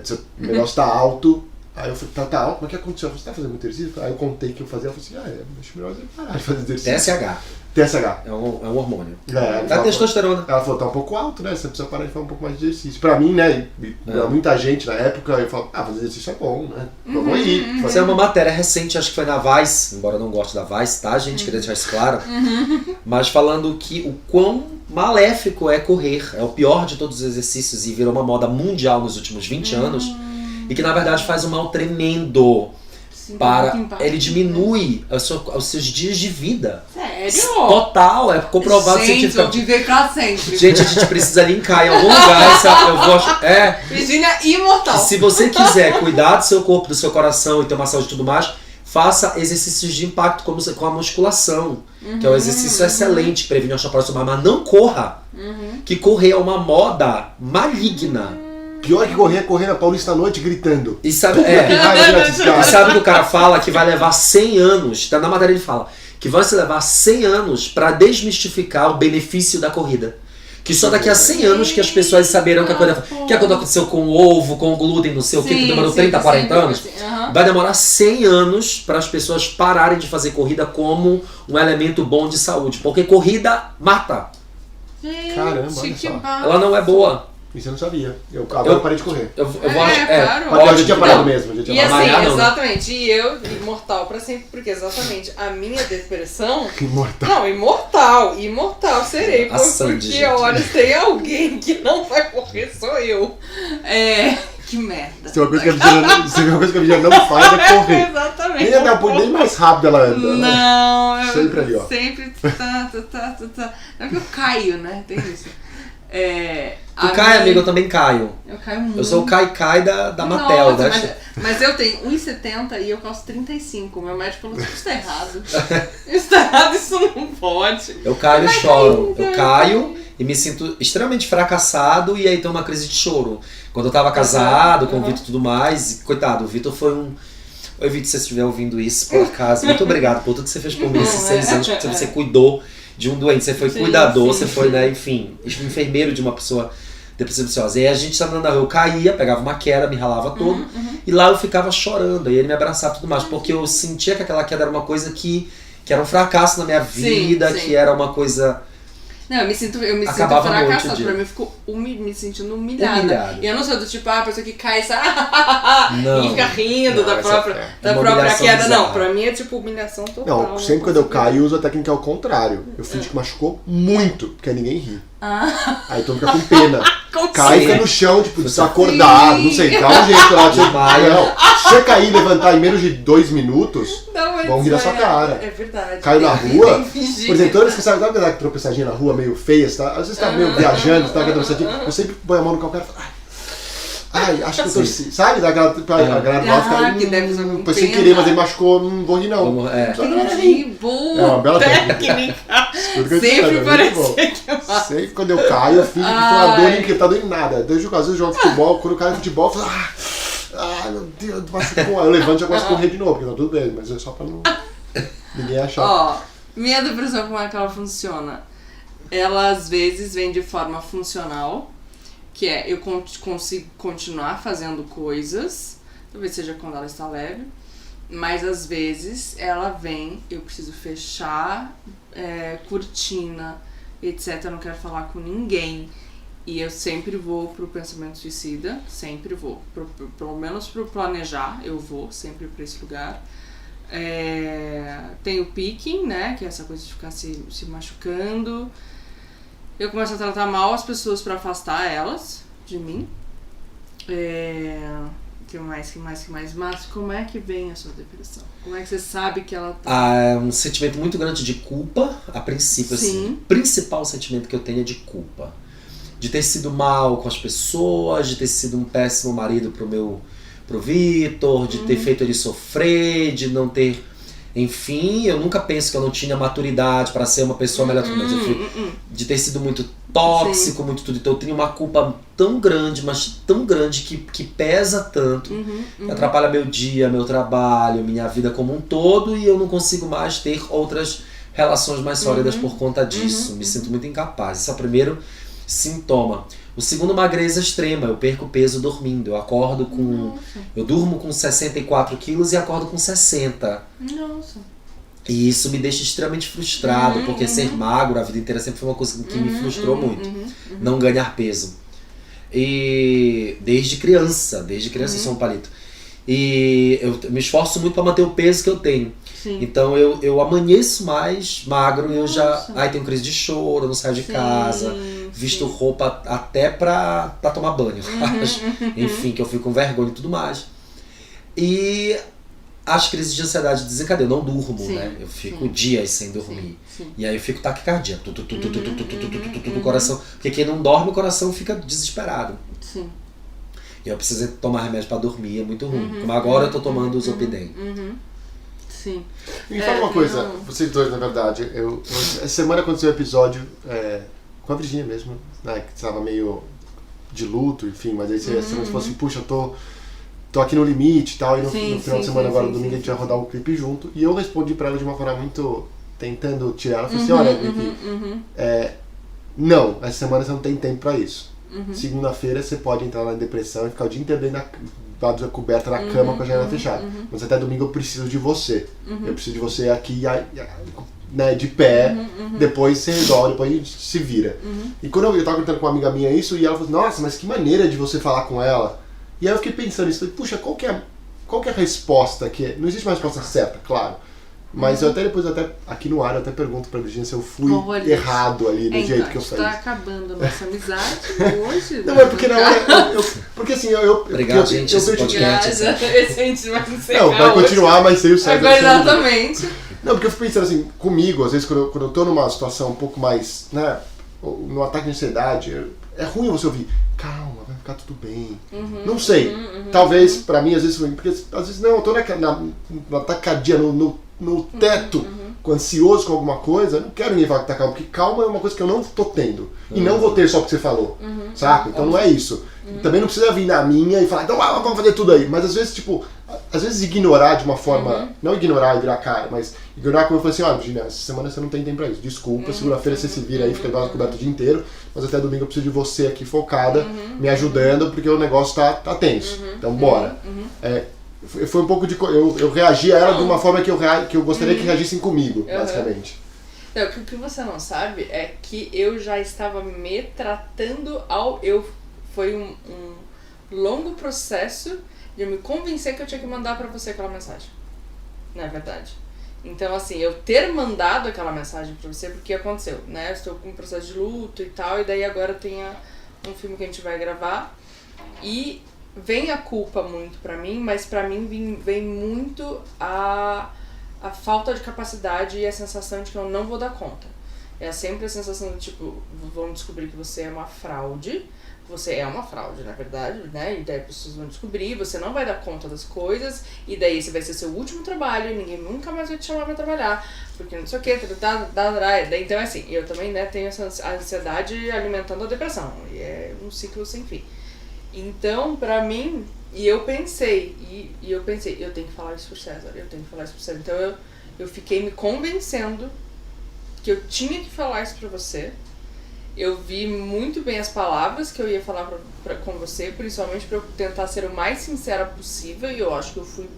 [SPEAKER 2] Seu negócio tá alto. Aí eu falei, tá alto, mas o que aconteceu? Você tá fazendo muito exercício? Aí eu contei que eu fazia, ela falou assim, acho melhor você parar de fazer exercício.
[SPEAKER 4] TSH,
[SPEAKER 2] TSH.
[SPEAKER 4] é um hormônio.
[SPEAKER 2] Ela
[SPEAKER 4] É testosterona.
[SPEAKER 2] falou, tá um pouco alto, né? Você precisa parar de fazer um pouco mais de exercício. Pra mim, né, pra muita gente na época, eu falo, fazer exercício é bom, né? Vamos aí.
[SPEAKER 4] Isso é uma matéria recente, acho que foi na Vice, embora eu não goste da Vice, tá, gente? Queria deixar isso claro. Mas falando que o quão maléfico é correr, é o pior de todos os exercícios e virou uma moda mundial nos últimos 20 anos. E que na verdade faz um mal tremendo.
[SPEAKER 3] Sim,
[SPEAKER 4] Para
[SPEAKER 3] muito impacto.
[SPEAKER 4] ele diminui os seus dias de vida.
[SPEAKER 3] Sério?
[SPEAKER 4] Total, é comprovado
[SPEAKER 3] Gente, eu
[SPEAKER 4] cientificamente.
[SPEAKER 3] viver pra sempre.
[SPEAKER 4] Gente, a gente precisa linkar em algum lugar. Eu gosto.
[SPEAKER 3] Virgínia imortal.
[SPEAKER 4] Se você quiser cuidar do seu corpo, do seu coração e ter uma saúde e tudo mais, faça exercícios de impacto como com a musculação, que é um exercício excelente que previne osteoporose, mas não corra. Que correr é uma moda maligna.
[SPEAKER 2] Pior que correr na Paulista à noite gritando.
[SPEAKER 4] E sabe,
[SPEAKER 2] Que raiva desses
[SPEAKER 4] e
[SPEAKER 2] caras.
[SPEAKER 4] sabe que o cara fala que vai levar 100 anos, tá na matéria ele fala, que vai se levar 100 anos pra desmistificar o benefício da corrida. Que só daqui a 100 anos que as pessoas saberão que a coisa que aconteceu com o ovo, com o glúten, não sei o que demorou 30, 40 anos. Vai demorar 100 anos para as pessoas pararem de fazer corrida como um elemento bom de saúde. Porque corrida mata.
[SPEAKER 2] Caramba, olha
[SPEAKER 3] que
[SPEAKER 2] só.
[SPEAKER 3] bafo.
[SPEAKER 4] Ela não é boa.
[SPEAKER 2] Isso eu não sabia. Agora eu parei de correr.
[SPEAKER 4] Eu vou
[SPEAKER 3] claro.
[SPEAKER 2] Mas eu já
[SPEAKER 4] ótimo.
[SPEAKER 2] tinha parado mesmo. Já
[SPEAKER 3] E
[SPEAKER 2] tinha
[SPEAKER 3] assim,
[SPEAKER 2] parado.
[SPEAKER 4] Malhar, não, né?
[SPEAKER 3] exatamente, e eu, imortal pra sempre, porque exatamente a minha depressão...
[SPEAKER 2] Imortal.
[SPEAKER 3] Não, imortal serei,
[SPEAKER 4] A Sandy,
[SPEAKER 3] porque
[SPEAKER 4] gente.
[SPEAKER 3] olha, se tem alguém que não vai morrer, sou eu. Que merda.
[SPEAKER 2] Se tem uma coisa que a Virginia não faz é correr.
[SPEAKER 3] Exatamente.
[SPEAKER 2] Nem andar um pouco, nem mais rápido ela anda.
[SPEAKER 3] Não, eu
[SPEAKER 2] Sempre ali, ó.
[SPEAKER 3] Sempre tá. Não é que eu caio, né? Tem isso.
[SPEAKER 4] Tu cai, amigo, eu também caio.
[SPEAKER 3] Eu caio muito.
[SPEAKER 4] Eu sou o cai da Mattel,
[SPEAKER 3] Nossa,
[SPEAKER 4] né?
[SPEAKER 3] mas eu tenho 1,70 e eu calço 35. Meu médico falou que isso tá errado. Isso tá errado, isso não pode.
[SPEAKER 4] Eu caio e choro. Eu caio e me sinto extremamente fracassado e aí tem uma crise de choro. Quando eu tava casado com o Vitor e tudo mais, coitado, o Vitor foi um... Oi, Vitor, se você estiver ouvindo isso por acaso, muito obrigado por tudo que você fez por mim esses 6 anos, porque você cuidou de um doente, você foi cuidador, você foi, né, enfim, enfermeiro de uma pessoa depressiva ansiosa. E aí a gente tava andando na rua, eu caía, pegava uma queda, me ralava todo, e lá eu ficava chorando, e ele me abraçava e tudo mais, porque eu sentia que aquela queda era uma coisa que era um fracasso na minha vida,
[SPEAKER 3] sim.
[SPEAKER 4] que era uma coisa...
[SPEAKER 3] Não, eu me sinto
[SPEAKER 4] Acabava a noite,
[SPEAKER 3] fracassada.
[SPEAKER 4] o dia.
[SPEAKER 3] Pra mim, eu fico me sentindo humilhada.
[SPEAKER 4] Humilhada.
[SPEAKER 3] E eu não sou do tipo, a pessoa que cai e sai
[SPEAKER 4] Não.
[SPEAKER 3] e fica rindo
[SPEAKER 2] Não,
[SPEAKER 3] da
[SPEAKER 2] essa
[SPEAKER 3] própria,
[SPEAKER 2] é
[SPEAKER 3] da
[SPEAKER 4] uma
[SPEAKER 3] própria
[SPEAKER 4] humilhação
[SPEAKER 3] queda. Não,
[SPEAKER 4] bizarra.
[SPEAKER 3] pra mim é tipo humilhação total.
[SPEAKER 2] Não, sempre quando eu caio, eu uso a técnica ao contrário. Eu fingo que machucou muito, porque aí ninguém ri. Aí tu fica com pena. Cai e fica no chão, tipo, desacordado, não sei, dá um jeito lá. Não, se você cair e levantar em menos de 2 minutos, vão rir da sua cara.
[SPEAKER 3] É verdade.
[SPEAKER 2] Caiu na rua,
[SPEAKER 3] Tem que fingir.
[SPEAKER 2] por exemplo, toda vez que você sabe aquela tropeçadinha na rua meio feia, você tá, às vezes tá meio viajando, você tá com a tropeçadinha, eu sempre ponho a mão no calcanhar e falo, ai, acho que eu torci. Sabe? Dá aquela. A galera gosta,
[SPEAKER 3] que deve ser
[SPEAKER 2] foi sem querer, mas ele machucou, não vou rir não.
[SPEAKER 4] Vamos- é.
[SPEAKER 2] Só que ela ri.
[SPEAKER 3] Entendi, boa
[SPEAKER 2] É uma bela
[SPEAKER 3] técnica.
[SPEAKER 2] Tudo que eu te
[SPEAKER 3] Sempre
[SPEAKER 2] falo, é muito bom.
[SPEAKER 3] parecia que eu faço.
[SPEAKER 2] Sempre quando eu caio, eu fingo que foi uma dor que tá doendo nada. Desde que às vezes eu jogo futebol, quando eu caio no futebol, eu falo, ai meu Deus, machucou. Aí eu levanto e já começo a correr de novo, porque tá tudo bem, mas é só pra não. Ninguém achar.
[SPEAKER 3] Ó, minha depressão, como é que ela funciona? Ela às vezes vem de forma funcional, que é eu consigo continuar fazendo coisas, talvez seja quando ela está leve, mas às vezes ela vem, eu preciso fechar cortina, etc. Eu não quero falar com ninguém. E eu sempre vou pro pensamento suicida, sempre vou. Pelo menos pro planejar, eu vou sempre pra esse lugar. Tem o picking, né, que é essa coisa de ficar se machucando. Eu começo a tratar mal as pessoas pra afastar elas de mim. Que mais? Márcio, como é que vem a sua depressão? Como é que você sabe que ela tá?
[SPEAKER 4] É um sentimento muito grande de culpa, a princípio,
[SPEAKER 3] Sim.
[SPEAKER 4] assim. O principal sentimento que eu tenho é de culpa. De ter sido mal com as pessoas, de ter sido um péssimo marido pro Vitor, de ter feito ele sofrer, de não ter... Enfim, eu nunca penso que eu não tinha maturidade para ser uma pessoa melhor, mas eu fui, de ter sido muito tóxico, muito tudo. Então eu tenho uma culpa tão grande, mas tão grande que pesa tanto, que atrapalha meu dia, meu trabalho, minha vida como um todo, e eu não consigo mais ter outras relações mais sólidas por conta disso. Me sinto muito incapaz. Esse é o primeiro sintoma. O segundo, magreza extrema. Eu perco peso dormindo. Eu acordo com... Eu durmo com 64 quilos e acordo com 60.
[SPEAKER 3] Nossa.
[SPEAKER 4] E isso me deixa extremamente frustrado, porque ser magro a vida inteira sempre foi uma coisa que me frustrou muito. Não ganhar peso. E desde criança eu sou um palito. E eu me esforço muito para manter o peso que eu tenho.
[SPEAKER 3] Sim.
[SPEAKER 4] Então eu amanheço mais magro e eu já... Aí tenho crise de choro, não saio de casa, visto roupa até pra tomar banho. Enfim, que eu fico com vergonha e tudo mais. E as crises de ansiedade desencadeiam, eu não durmo, né? Eu fico dias sem dormir. E aí eu fico taquicardia, no coração. Porque quem não dorme, o coração fica desesperado.
[SPEAKER 3] Sim.
[SPEAKER 4] E eu preciso tomar remédio pra dormir, é muito ruim. Como agora eu tô tomando o Zopidem.
[SPEAKER 3] Sim.
[SPEAKER 2] Me fala uma coisa, vocês dois, na verdade, essa semana aconteceu um episódio com a Virginia mesmo, né, que estava meio de luto, enfim, mas aí você falou assim, puxa, eu tô aqui no limite e tal, e no final de semana agora, domingo, a gente vai rodar um clipe junto, e eu respondi pra ela de uma forma muito, tentando tirar, ela falou assim, olha, Vicky, não, essa semana você não tem tempo pra isso. Segunda-feira você pode entrar na depressão e ficar o dia inteiro dentro da coberta na cama com a janela fechada. Mas até domingo eu preciso de você. Eu preciso de você aqui, né, de pé. Depois você resolve, depois a gente se vira. E quando eu tava contando com uma amiga minha isso, e ela falou, nossa, mas que maneira de você falar com ela. E aí eu fiquei pensando nisso, falei, puxa, qual que é a resposta? Não existe uma resposta certa, claro. Mas eu depois, aqui no ar, eu até pergunto pra Virginia se eu fui errado ali do jeito que eu falei.
[SPEAKER 3] Tá acabando a nossa amizade hoje.
[SPEAKER 2] Não, é porque na hora. Porque assim,
[SPEAKER 4] Obrigado, gente, esse podcast.
[SPEAKER 3] Esse a gente vai encerrar.
[SPEAKER 2] Não, vai continuar, mas sem o César.
[SPEAKER 3] Exatamente.
[SPEAKER 2] Não, porque eu fico pensando assim, comigo, às vezes quando eu tô numa situação um pouco mais, né, no ataque de ansiedade, é ruim você ouvir, calma, vai ficar tudo bem. Não sei. Talvez, pra mim, às vezes, porque às vezes não, eu tô na tacadia, no teto, ansioso com alguma coisa, eu não quero ninguém falar que tá calmo, porque calma é uma coisa que eu não tô tendo. E não vou ter só porque você falou. Saca? Então não é isso. Também não precisa vir na minha e falar, então vamos fazer tudo aí. Mas às vezes, às vezes ignorar de uma forma, não ignorar e virar cara, mas ignorar como eu falei assim, ó, Virginia, essa semana você não tem tempo pra isso. Desculpa, segunda-feira você se vira aí, fica debaixo da coberta o dia inteiro, mas até domingo eu preciso de você aqui focada, me ajudando, porque o negócio tá tenso. Então bora. Foi um pouco de... Eu reagi a ela de uma forma que eu gostaria que reagissem comigo, basicamente.
[SPEAKER 3] Não, o que você não sabe é que eu já estava me tratando foi um longo processo de eu me convencer que eu tinha que mandar pra você aquela mensagem. Na verdade. Então, assim, eu ter mandado aquela mensagem pra você, porque aconteceu, né? Eu estou com um processo de luto e tal, e daí agora tem um filme que a gente vai gravar. E vem a culpa muito pra mim, mas pra mim vem muito a falta de capacidade e a sensação de que eu não vou dar conta. É sempre a sensação de, tipo, vão descobrir que você é uma fraude. Você é uma fraude, na verdade, né? E daí as pessoas vão descobrir, você não vai dar conta das coisas, e daí esse vai ser seu último trabalho, e ninguém nunca mais vai te chamar pra trabalhar, porque não sei o que, então assim, eu também, né, tenho essa ansiedade alimentando a depressão, e é um ciclo sem fim. Então, pra mim, eu pensei, eu tenho que falar isso pro César, então eu fiquei me convencendo que eu tinha que falar isso pra você. Eu vi muito bem as palavras que eu ia falar com você, principalmente pra eu tentar ser o mais sincera possível, e eu acho que eu fui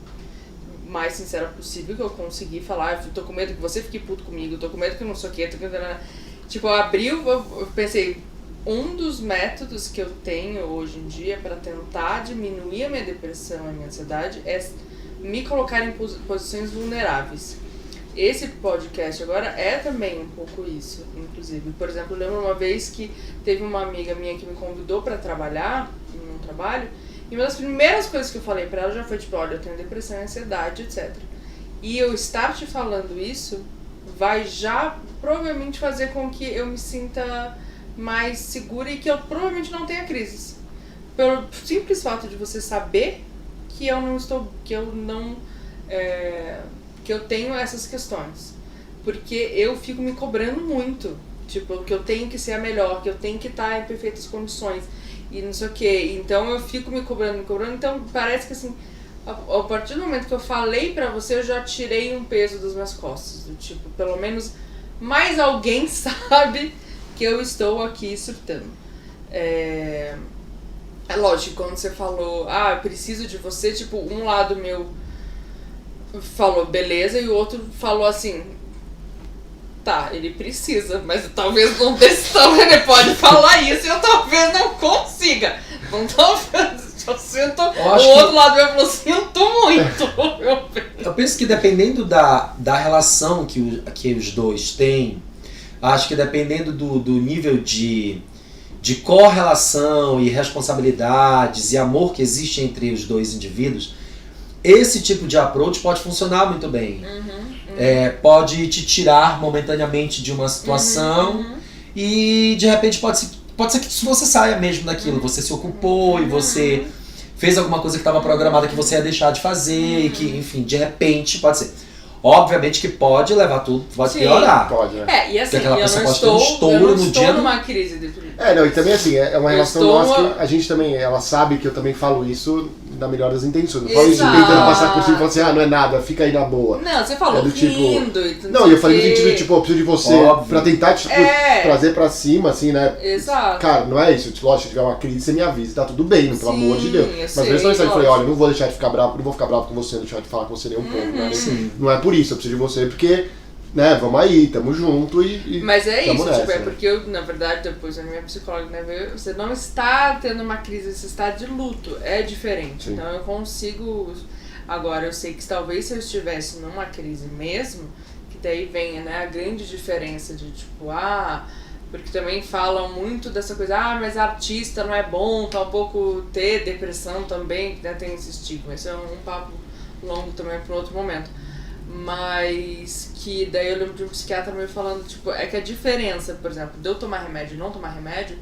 [SPEAKER 3] mais sincera possível, que eu consegui falar. Eu tô com medo que você fique puto comigo, tô com medo que eu não sei o que, tipo, eu pensei, um dos métodos que eu tenho hoje em dia pra tentar diminuir a minha depressão e a minha ansiedade é me colocar em posições vulneráveis. Esse podcast agora é também um pouco isso, inclusive. Por exemplo, eu lembro uma vez que teve uma amiga minha que me convidou pra trabalhar em um trabalho, e uma das primeiras coisas que eu falei pra ela já foi tipo, olha, eu tenho depressão, ansiedade, etc. E eu estar te falando isso vai já provavelmente fazer com que eu me sinta mais segura e que eu provavelmente não tenha crises. Pelo simples fato de você saber que eu tenho essas questões. Porque eu fico me cobrando muito. Tipo, que eu tenho que ser a melhor, que eu tenho que estar em perfeitas condições. E não sei o que. Então eu fico me cobrando. Então parece que assim, a partir do momento que eu falei pra você, eu já tirei um peso das minhas costas. Do tipo, pelo menos mais alguém sabe que eu estou aqui surtando. É lógico, quando você falou, eu preciso de você, tipo, um lado meu falou beleza e o outro falou assim, tá, ele precisa, mas talvez não desse tamanho, ele pode falar isso e eu talvez não consiga. Não talvez, eu sinto, o outro lado meu falou, sinto muito.
[SPEAKER 4] Eu penso que dependendo da relação que os dois têm, acho que dependendo do nível de correlação e responsabilidades e amor que existe entre os dois indivíduos, esse tipo de approach pode funcionar muito bem. Pode te tirar momentaneamente de uma situação e de repente pode ser que você saia mesmo daquilo. Você se ocupou e você fez alguma coisa que estava programada que você ia deixar de fazer e que, enfim, de repente pode ser. Obviamente que pode levar tudo, pode piorar.
[SPEAKER 2] Pode,
[SPEAKER 3] né? E assim,
[SPEAKER 4] aquela
[SPEAKER 3] eu
[SPEAKER 4] pessoa
[SPEAKER 3] não
[SPEAKER 4] pode ter um estouro no dia
[SPEAKER 3] numa crise de tudo.
[SPEAKER 2] Não, e também assim, é uma relação nossa que a gente também, ela sabe que eu também falo isso na melhor das intenções. Eu falo isso tentando passar por cima e falo assim, não é nada, fica aí na boa.
[SPEAKER 3] Não, você falou
[SPEAKER 2] do tipo,
[SPEAKER 3] rindo e tudo.
[SPEAKER 2] Não, eu falei no sentido de, tipo, eu preciso de você pra tentar te trazer pra cima, assim, né?
[SPEAKER 3] Exato.
[SPEAKER 2] Cara, não é isso. Lógico, se tiver uma crise, você me avisa, tá tudo bem, pelo amor de Deus. Mas mesmo assim, eu falei, olha, eu não vou deixar de ficar bravo, não vou ficar bravo com você, não deixar de falar com você nem um pouco, né? Não é por isso, eu preciso de você, porque, né, vamos aí, tamo junto e
[SPEAKER 3] mas é isso,
[SPEAKER 2] nessa,
[SPEAKER 3] tipo, é
[SPEAKER 2] né?
[SPEAKER 3] porque eu, na verdade, depois a minha psicóloga, né, você não está tendo uma crise, você está de luto, é diferente.
[SPEAKER 2] Sim.
[SPEAKER 3] Então eu consigo, agora eu sei que talvez se eu estivesse numa crise mesmo, que daí venha, né, a grande diferença de tipo, porque também falam muito dessa coisa, mas artista não é bom, tá um pouco ter depressão também, né, tem esse estigma. Esse é um papo longo também para outro momento. Mas que daí eu lembro de um psiquiatra me falando, tipo, é que a diferença, por exemplo, de eu tomar remédio e não tomar remédio,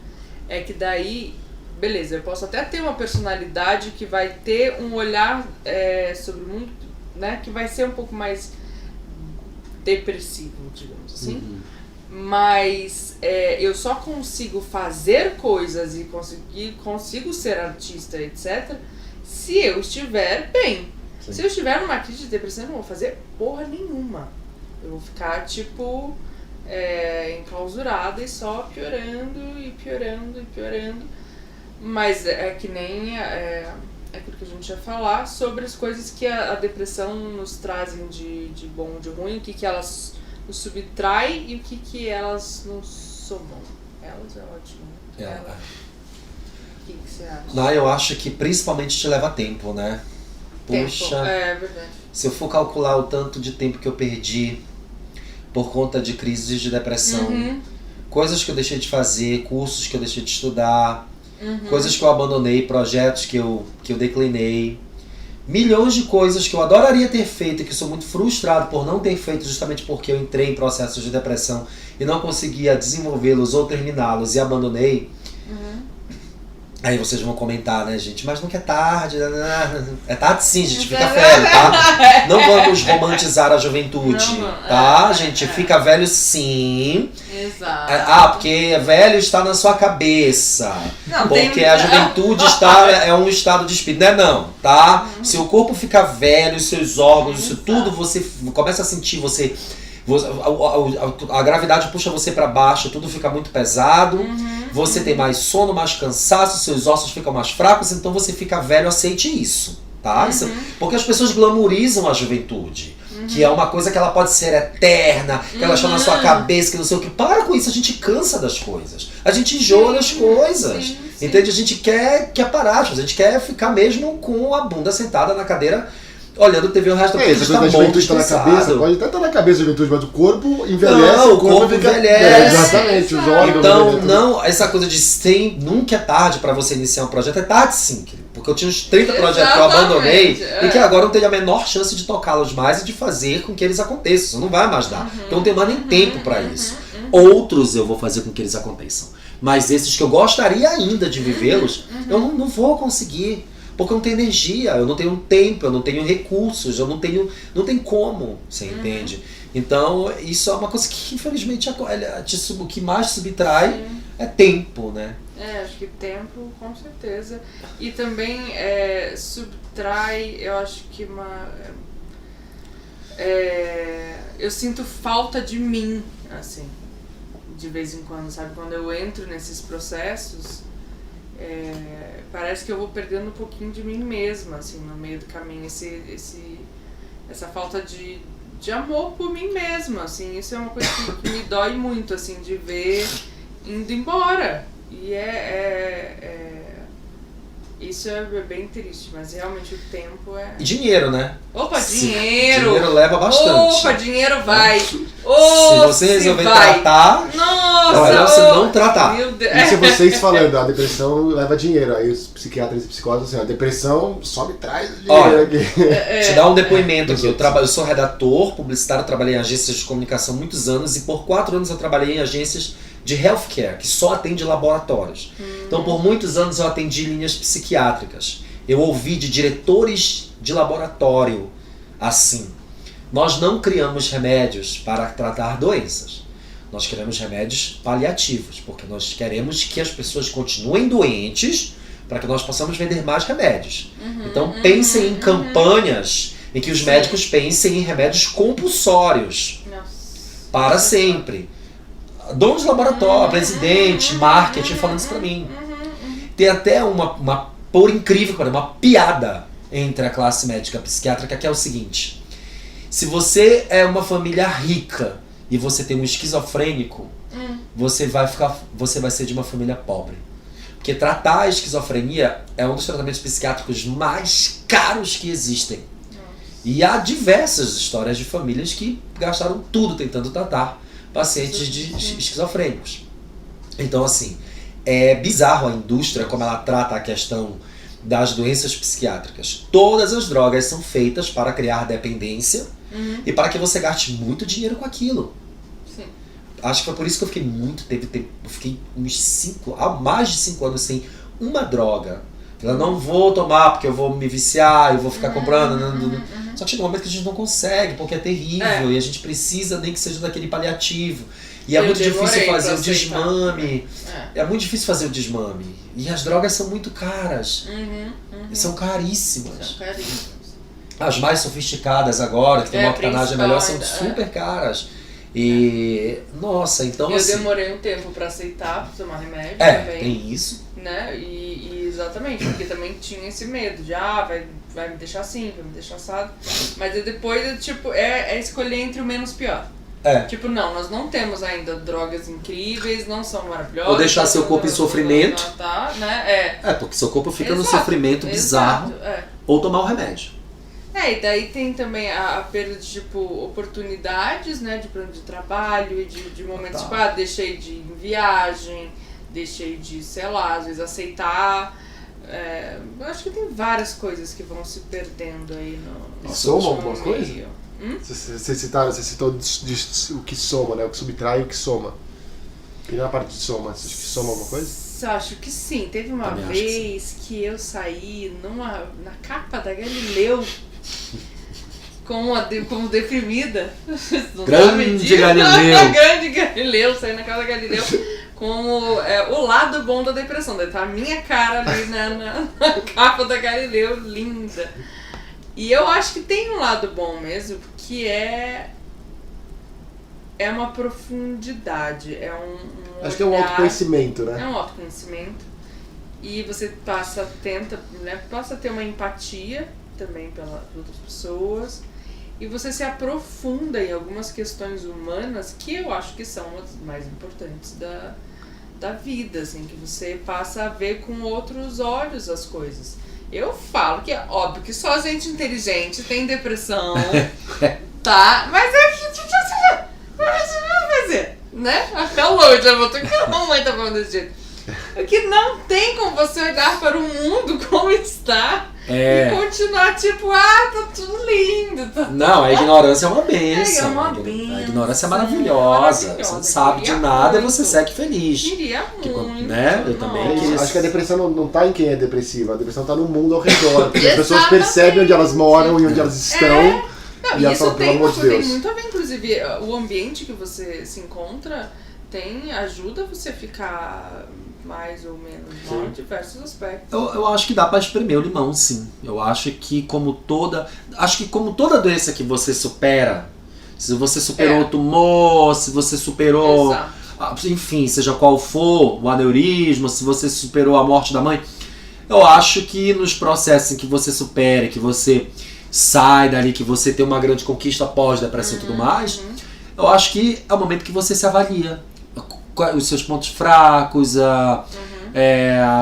[SPEAKER 3] é que daí, beleza, eu posso até ter uma personalidade que vai ter um olhar sobre o mundo, né, que vai ser um pouco mais depressivo, digamos assim. Mas eu só consigo fazer coisas e consigo ser artista, etc., se eu estiver bem. Sim. Se eu estiver numa crise de depressão, eu não vou fazer porra nenhuma. Eu vou ficar, tipo, enclausurada e só piorando e piorando e piorando. Mas é que nem aquilo que a gente ia falar sobre as coisas que a depressão nos trazem de bom, de ruim, o que elas o subtrai e o que elas nos somam. Elas é ótimo. O que você acha?
[SPEAKER 4] Não, eu acho que principalmente te leva tempo, né? Puxa,
[SPEAKER 3] É verdade.
[SPEAKER 4] se eu for calcular o tanto de tempo que eu perdi por conta de crises de depressão, coisas que eu deixei de fazer, cursos que eu deixei de estudar, coisas que eu abandonei, projetos que eu declinei, milhões de coisas que eu adoraria ter feito e que sou muito frustrado por não ter feito, justamente porque eu entrei em processos de depressão e não conseguia desenvolvê-los ou terminá-los e abandonei. Aí vocês vão comentar, né, gente? Mas nunca é tarde. É tarde sim, gente. Fica velho, tá? Não vamos romantizar a juventude, tá? Gente, fica velho sim.
[SPEAKER 3] Exato.
[SPEAKER 4] Porque velho está na sua cabeça.
[SPEAKER 3] Não,
[SPEAKER 4] porque a juventude é um estado de espírito. Não é não, tá? Se o corpo fica velho, os seus órgãos, isso tudo, você começa a sentir, a gravidade puxa você para baixo, tudo fica muito pesado, você tem mais sono, mais cansaço, seus ossos ficam mais fracos, então você fica velho, aceite isso, tá? Porque as pessoas glamourizam a juventude, que é uma coisa que ela pode ser eterna, que ela está na sua cabeça, que não sei o que. Para com isso, a gente cansa das coisas, a gente enjoa das coisas, entende? A gente quer parar, a gente quer ficar mesmo com a bunda sentada na cadeira, olhando TV o resto da
[SPEAKER 2] essa coisa da juventude tá na cabeça, pode até estar na cabeça da juventude, mas o corpo envelhece,
[SPEAKER 4] não, o corpo
[SPEAKER 2] fica...
[SPEAKER 4] envelhece.
[SPEAKER 2] Exatamente, os órgãos.
[SPEAKER 4] Então, não, essa coisa de nunca é tarde para você iniciar um projeto, é tarde sim, querido. Porque eu tinha uns 30 projetos que eu abandonei e que agora eu não tenho a menor chance de tocá-los mais e de fazer com que eles aconteçam. Isso não vai mais dar. Porque eu não tenho mais nem tempo para isso. Outros eu vou fazer com que eles aconteçam. Mas esses que eu gostaria ainda de vivê-los, eu não vou conseguir. Porque eu não tenho energia, eu não tenho tempo, eu não tenho recursos, não tem como, você entende? Então, isso é uma coisa que, infelizmente, o que mais subtrai é tempo, né?
[SPEAKER 3] Acho que tempo, com certeza. E também subtrai, eu acho que eu sinto falta de mim, assim, de vez em quando, sabe? Quando eu entro nesses processos, parece que eu vou perdendo um pouquinho de mim mesma, assim, no meio do caminho, essa falta de amor por mim mesma, assim, isso é uma coisa que me dói muito, assim, de ver indo embora, e isso é bem triste, mas realmente o tempo é...
[SPEAKER 4] E dinheiro, né?
[SPEAKER 3] Opa, dinheiro!
[SPEAKER 4] Dinheiro leva bastante.
[SPEAKER 3] Opa, dinheiro vai!
[SPEAKER 4] Se você resolver tratar...
[SPEAKER 3] Nossa!
[SPEAKER 4] É melhor você não tratar.
[SPEAKER 3] Meu Deus.
[SPEAKER 2] Isso é vocês falando, a depressão leva dinheiro. Aí os psiquiatras e psicólogos assim, a depressão só me traz dinheiro.
[SPEAKER 4] Olha,
[SPEAKER 2] aqui.
[SPEAKER 4] te dar um depoimento aqui. Eu sou redator publicitário, trabalhei em agências de comunicação há muitos anos e por 4 anos eu trabalhei em agências de healthcare, que só atende laboratórios. Então, por muitos anos eu atendi linhas psiquiátricas. Eu ouvi de diretores de laboratório assim: nós não criamos remédios para tratar doenças. Nós criamos remédios paliativos, porque nós queremos que as pessoas continuem doentes para que nós possamos vender mais remédios. Então, pensem em campanhas em que os médicos pensem em remédios compulsórios para sempre. Dono de laboratório, presidente, marketing, falando isso pra mim. Tem até por incrível que pareça, uma piada entre a classe médica psiquiátrica, que é o seguinte: se você é uma família rica e você tem um esquizofrênico, você vai ser de uma família pobre. Porque tratar a esquizofrenia é um dos tratamentos psiquiátricos mais caros que existem. E há diversas histórias de famílias que gastaram tudo tentando tratar pacientes de esquizofrênicos. Então, assim, é bizarro a indústria como ela trata a questão das doenças psiquiátricas. Todas as drogas são feitas para criar dependência e para que você gaste muito dinheiro com aquilo.
[SPEAKER 3] Sim.
[SPEAKER 4] Acho que foi por isso que eu fiquei muito tempo, eu fiquei mais de 5 anos sem uma droga. Eu não vou tomar porque eu vou me viciar, eu vou ficar comprando. Só que chega um momento que a gente não consegue, porque é terrível e a gente precisa nem que seja daquele paliativo. E é muito difícil fazer o desmame. É muito difícil fazer o desmame. E as drogas são muito caras. São caríssimas. As mais sofisticadas agora, que tem uma octanagem melhor, são super caras. E, nossa, então
[SPEAKER 3] eu
[SPEAKER 4] assim...
[SPEAKER 3] Eu demorei um tempo pra aceitar, pra tomar remédio também.
[SPEAKER 4] Tem isso.
[SPEAKER 3] Né? E exatamente, porque também tinha esse medo de, vai me deixar assim, vai me deixar assado. Mas depois, tipo, é escolher entre o menos pior. Tipo, não, nós não temos ainda drogas incríveis, não são maravilhosas.
[SPEAKER 4] Ou deixar seu corpo em sofrimento.
[SPEAKER 3] Tá, né?
[SPEAKER 4] Porque seu corpo fica no
[SPEAKER 3] Exato,
[SPEAKER 4] sofrimento bizarro.
[SPEAKER 3] exato.
[SPEAKER 4] Ou tomar o remédio.
[SPEAKER 3] E daí tem também a perda de, tipo, oportunidades, né, de trabalho e de momentos, tipo, deixei de ir em viagem, deixei de, sei lá, às vezes aceitar. Eu acho que tem várias coisas que vão se perdendo aí no
[SPEAKER 2] Soma
[SPEAKER 3] último
[SPEAKER 2] alguma coisa?
[SPEAKER 3] meio.
[SPEAKER 2] Você citou o que soma, né? O que subtrai e o que soma. E na parte de soma, você acha que soma alguma coisa?
[SPEAKER 3] Eu acho que sim. Teve uma
[SPEAKER 4] Também acho
[SPEAKER 3] vez que eu saí na capa da Galileu como deprimida. Não
[SPEAKER 4] Grande Galileu!
[SPEAKER 3] Grande Galileu, saí na capa da Galileu como o lado bom da depressão. Daí tá a minha cara ali na capa da Galileu, linda. E eu acho que tem um lado bom mesmo, que é uma profundidade,
[SPEAKER 2] Acho que é um
[SPEAKER 3] olhar,
[SPEAKER 2] autoconhecimento, né?
[SPEAKER 3] é um autoconhecimento. E você passa a ter uma empatia também pelas outras pessoas. E você se aprofunda em algumas questões humanas que eu acho que são as mais importantes da vida, assim, que você passa a ver com outros olhos as coisas. Eu falo que é óbvio que só gente inteligente tem depressão, tá? Mas é que vai fazer, né? Até longe, eu vou ter que a mamãe tá falando desse jeito. Porque não tem como você olhar para o mundo como está e continuar tipo, tá tudo lindo.
[SPEAKER 4] Não, a ignorância é uma bênção.
[SPEAKER 3] É uma
[SPEAKER 4] A
[SPEAKER 3] bênção.
[SPEAKER 4] ignorância é maravilhosa. Você não sabe de nada e você segue feliz.
[SPEAKER 3] Queria muito.
[SPEAKER 4] Né? Eu também
[SPEAKER 2] É isso.
[SPEAKER 4] queria.
[SPEAKER 2] Acho que a depressão não tá em quem é depressiva, a depressão tá no mundo ao redor. Porque as pessoas
[SPEAKER 3] Exatamente.
[SPEAKER 2] percebem onde elas moram e onde elas estão.
[SPEAKER 3] Não,
[SPEAKER 2] E ela
[SPEAKER 3] isso
[SPEAKER 2] fala, pelo
[SPEAKER 3] tem,
[SPEAKER 2] amor de
[SPEAKER 3] tem
[SPEAKER 2] Deus.
[SPEAKER 3] muito a ver, inclusive, o ambiente que você se encontra ajuda você a ficar mais ou menos mal em diversos aspectos.
[SPEAKER 4] Eu acho que dá pra espremer o limão, sim. Eu acho que como toda doença que você supera, se você superou o tumor, se você superou, enfim, seja qual for, o aneurisma, se você superou a morte da mãe, eu acho que nos processos em que você supera, que você sai dali, que você tem uma grande conquista pós-depressão e tudo mais, eu acho que é o momento que você se avalia. Os seus pontos fracos, a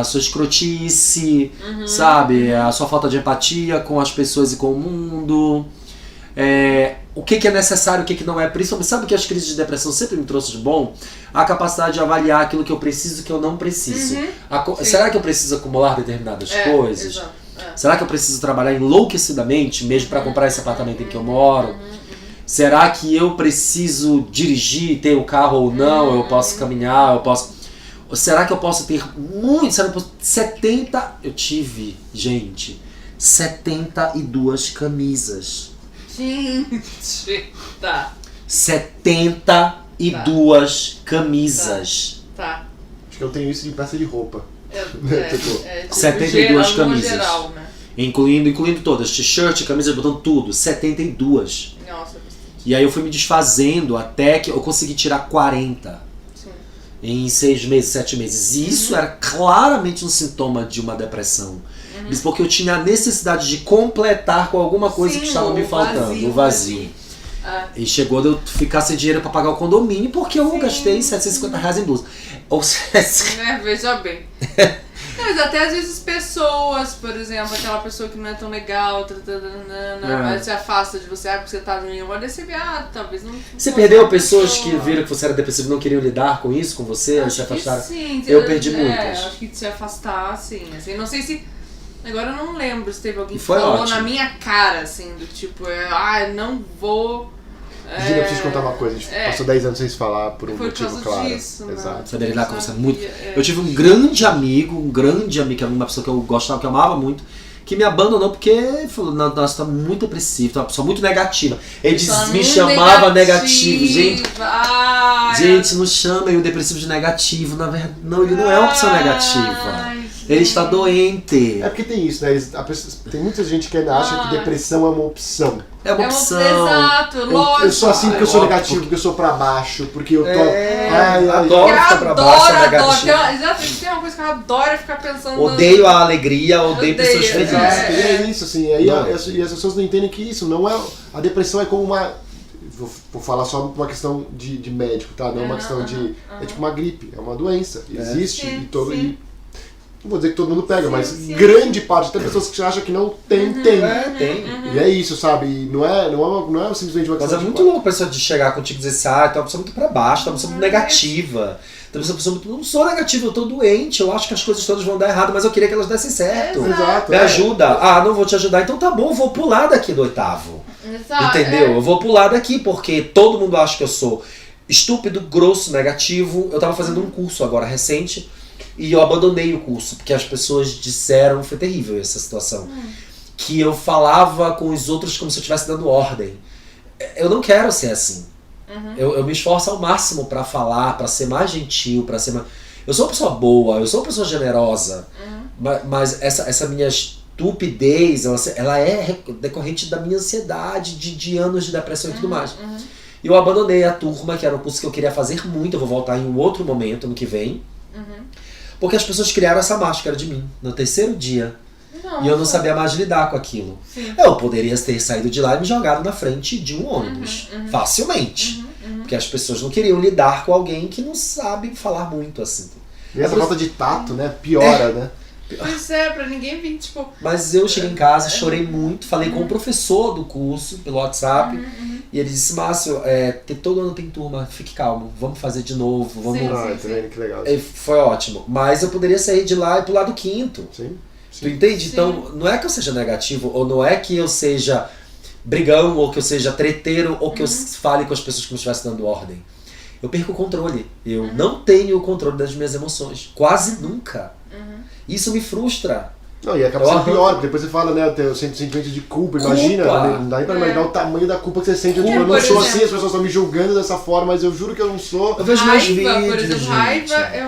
[SPEAKER 4] sua escrotice, sabe? A sua falta de empatia com as pessoas e com o mundo. O que é necessário, o que não é. Principalmente, sabe que as crises de depressão sempre me trouxe de bom? A capacidade de avaliar aquilo que eu preciso e o que eu não preciso. Será que eu preciso acumular determinadas coisas?
[SPEAKER 3] Exato.
[SPEAKER 4] Será que eu preciso trabalhar enlouquecidamente mesmo para comprar esse apartamento em que eu moro? Será que eu preciso dirigir, ter o carro ou não? Eu posso caminhar, eu posso... Será que eu posso ter muito? Será que eu posso... 70... Eu tive, gente, 72 camisas.
[SPEAKER 3] Gente, tá.
[SPEAKER 4] 72 camisas.
[SPEAKER 3] Tá.
[SPEAKER 2] Acho que eu tenho isso de peça de roupa.
[SPEAKER 3] Tipo,
[SPEAKER 4] 72 camisas.
[SPEAKER 3] Geral, né?
[SPEAKER 4] Incluindo todas, t-shirt, camisas, botando tudo. 72.
[SPEAKER 3] Nossa,
[SPEAKER 4] E aí eu fui me desfazendo até que eu consegui tirar 40 em 6 meses, 7 meses. E isso era claramente um sintoma de uma depressão. Isso porque eu tinha a necessidade de completar com alguma coisa que estava me faltando, o vazio. E chegou de eu ficar sem dinheiro para pagar o condomínio porque eu gastei R$750 em blusa. Ou seja...
[SPEAKER 3] veja bem. Mas até às vezes pessoas, por exemplo, aquela pessoa que não é tão legal, mas se afasta de você, porque você tá em uma, daí você vê, talvez não...
[SPEAKER 4] Você perdeu pessoas que viram que você era depressivo e não queriam lidar com isso, com você, se afastaram?
[SPEAKER 3] Sim,
[SPEAKER 4] eu perdi muitas.
[SPEAKER 3] Acho que de se afastar, sim. Assim, não sei se... Agora eu não lembro se teve alguém que
[SPEAKER 4] foi
[SPEAKER 3] falou
[SPEAKER 4] ótimo.
[SPEAKER 3] na minha cara, assim, do tipo, não vou...
[SPEAKER 2] Gina, eu preciso contar uma coisa. A gente passou 10 anos sem se falar por um motivo claro.
[SPEAKER 3] Disso,
[SPEAKER 2] exato.
[SPEAKER 4] Saber lidar com você muito. Eu tive um grande amigo, que era uma pessoa que eu gostava, que eu amava muito, que me abandonou porque falou, nossa, tá muito depressivo, tá uma pessoa muito negativa. Ele me chamava negativo, gente. Gente, não chama o depressivo de negativo. Na verdade, não, ele não é uma pessoa negativa. Ele está doente.
[SPEAKER 2] É porque tem isso, né? Tem muita gente que ainda acha que depressão é uma opção.
[SPEAKER 4] É uma opção.
[SPEAKER 3] Exato, lógico.
[SPEAKER 2] Eu sou assim porque eu sou negativo, porque eu sou pra baixo, porque eu tô...
[SPEAKER 4] Adoro ficar pra baixo, negativo.
[SPEAKER 3] Exato, tem uma coisa que eu adoro ficar pensando...
[SPEAKER 4] Odeio a alegria, odeio pessoas felizes.
[SPEAKER 2] É isso, assim. E as pessoas não entendem que isso não é... A depressão é como uma... vou falar só uma questão de médico, tá? Não uma questão de... É tipo uma gripe, é uma doença. Existe e todo...
[SPEAKER 3] sim.
[SPEAKER 2] Não vou dizer que todo mundo pega, mas
[SPEAKER 3] sim.
[SPEAKER 2] grande parte, até pessoas que acham que não tem, tem.
[SPEAKER 4] Tem.
[SPEAKER 2] E é isso, sabe? E não é simplesmente uma
[SPEAKER 4] Mas
[SPEAKER 2] questão
[SPEAKER 4] é muito louco a pessoa de chegar contigo e dizer assim, tu é uma pessoa muito pra baixo, tu é uma pessoa muito negativa. Tu é uma pessoa muito... Não sou negativa, eu tô doente, eu acho que as coisas todas vão dar errado, mas eu queria que elas dessem certo.
[SPEAKER 2] Exato.
[SPEAKER 4] Me ajuda. Não vou te ajudar, então tá bom, eu vou pular daqui do 8º.
[SPEAKER 3] Exato,
[SPEAKER 4] Entendeu? Eu vou pular daqui porque todo mundo acha que eu sou estúpido, grosso, negativo. Eu tava fazendo um curso agora recente e eu abandonei o curso porque as pessoas disseram, foi terrível essa situação, que eu falava com os outros como se eu estivesse dando ordem. Eu não quero ser assim. Eu me esforço ao máximo pra falar, pra ser mais gentil, pra ser mais... Eu sou uma pessoa boa, eu sou uma pessoa generosa, mas essa minha estupidez, ela é decorrente da minha ansiedade, de anos de depressão e tudo mais. E eu abandonei a turma, que era um curso que eu queria fazer muito, eu vou voltar em um outro momento, ano que vem, porque as pessoas criaram essa máscara de mim, no 3º dia. E eu não sabia mais lidar com aquilo.
[SPEAKER 3] Sim.
[SPEAKER 4] Eu poderia ter saído de lá e me jogado na frente de um ônibus, facilmente. Porque as pessoas não queriam lidar com alguém que não sabe falar muito assim.
[SPEAKER 2] E essa falta de tato, né? Piora, né?
[SPEAKER 3] Pois é, pra ninguém vir, tipo...
[SPEAKER 4] Mas eu cheguei em casa, chorei muito, falei com o professor do curso, pelo WhatsApp, e ele disse, Márcio, que todo ano tem turma, fique calmo, vamos fazer de novo, vamos...
[SPEAKER 3] Sim.
[SPEAKER 2] Tá vendo? Que legal.
[SPEAKER 4] Foi ótimo. Mas eu poderia sair de lá e pular do 5º.
[SPEAKER 2] Sim.
[SPEAKER 4] Tu entende?
[SPEAKER 3] Sim.
[SPEAKER 4] Então, não é que eu seja negativo, ou não é que eu seja brigão, ou que eu seja treteiro, ou que eu fale com as pessoas como se estivesse dando ordem. Eu perco o controle. Eu não tenho o controle das minhas emoções. Quase nunca. Isso me frustra.
[SPEAKER 2] Não, e acaba sendo pior, porque depois você fala, né, o sentimento de culpa, imagina, não dá nem pra imaginar o tamanho da culpa que você sente. Eu não
[SPEAKER 3] por
[SPEAKER 2] sou
[SPEAKER 3] exemplo,
[SPEAKER 2] assim, as pessoas estão me julgando dessa forma, mas eu juro que eu não sou.
[SPEAKER 4] Eu vejo meus
[SPEAKER 3] Raiva,
[SPEAKER 4] vídeos,
[SPEAKER 3] por exemplo,
[SPEAKER 4] gente.
[SPEAKER 3] raiva é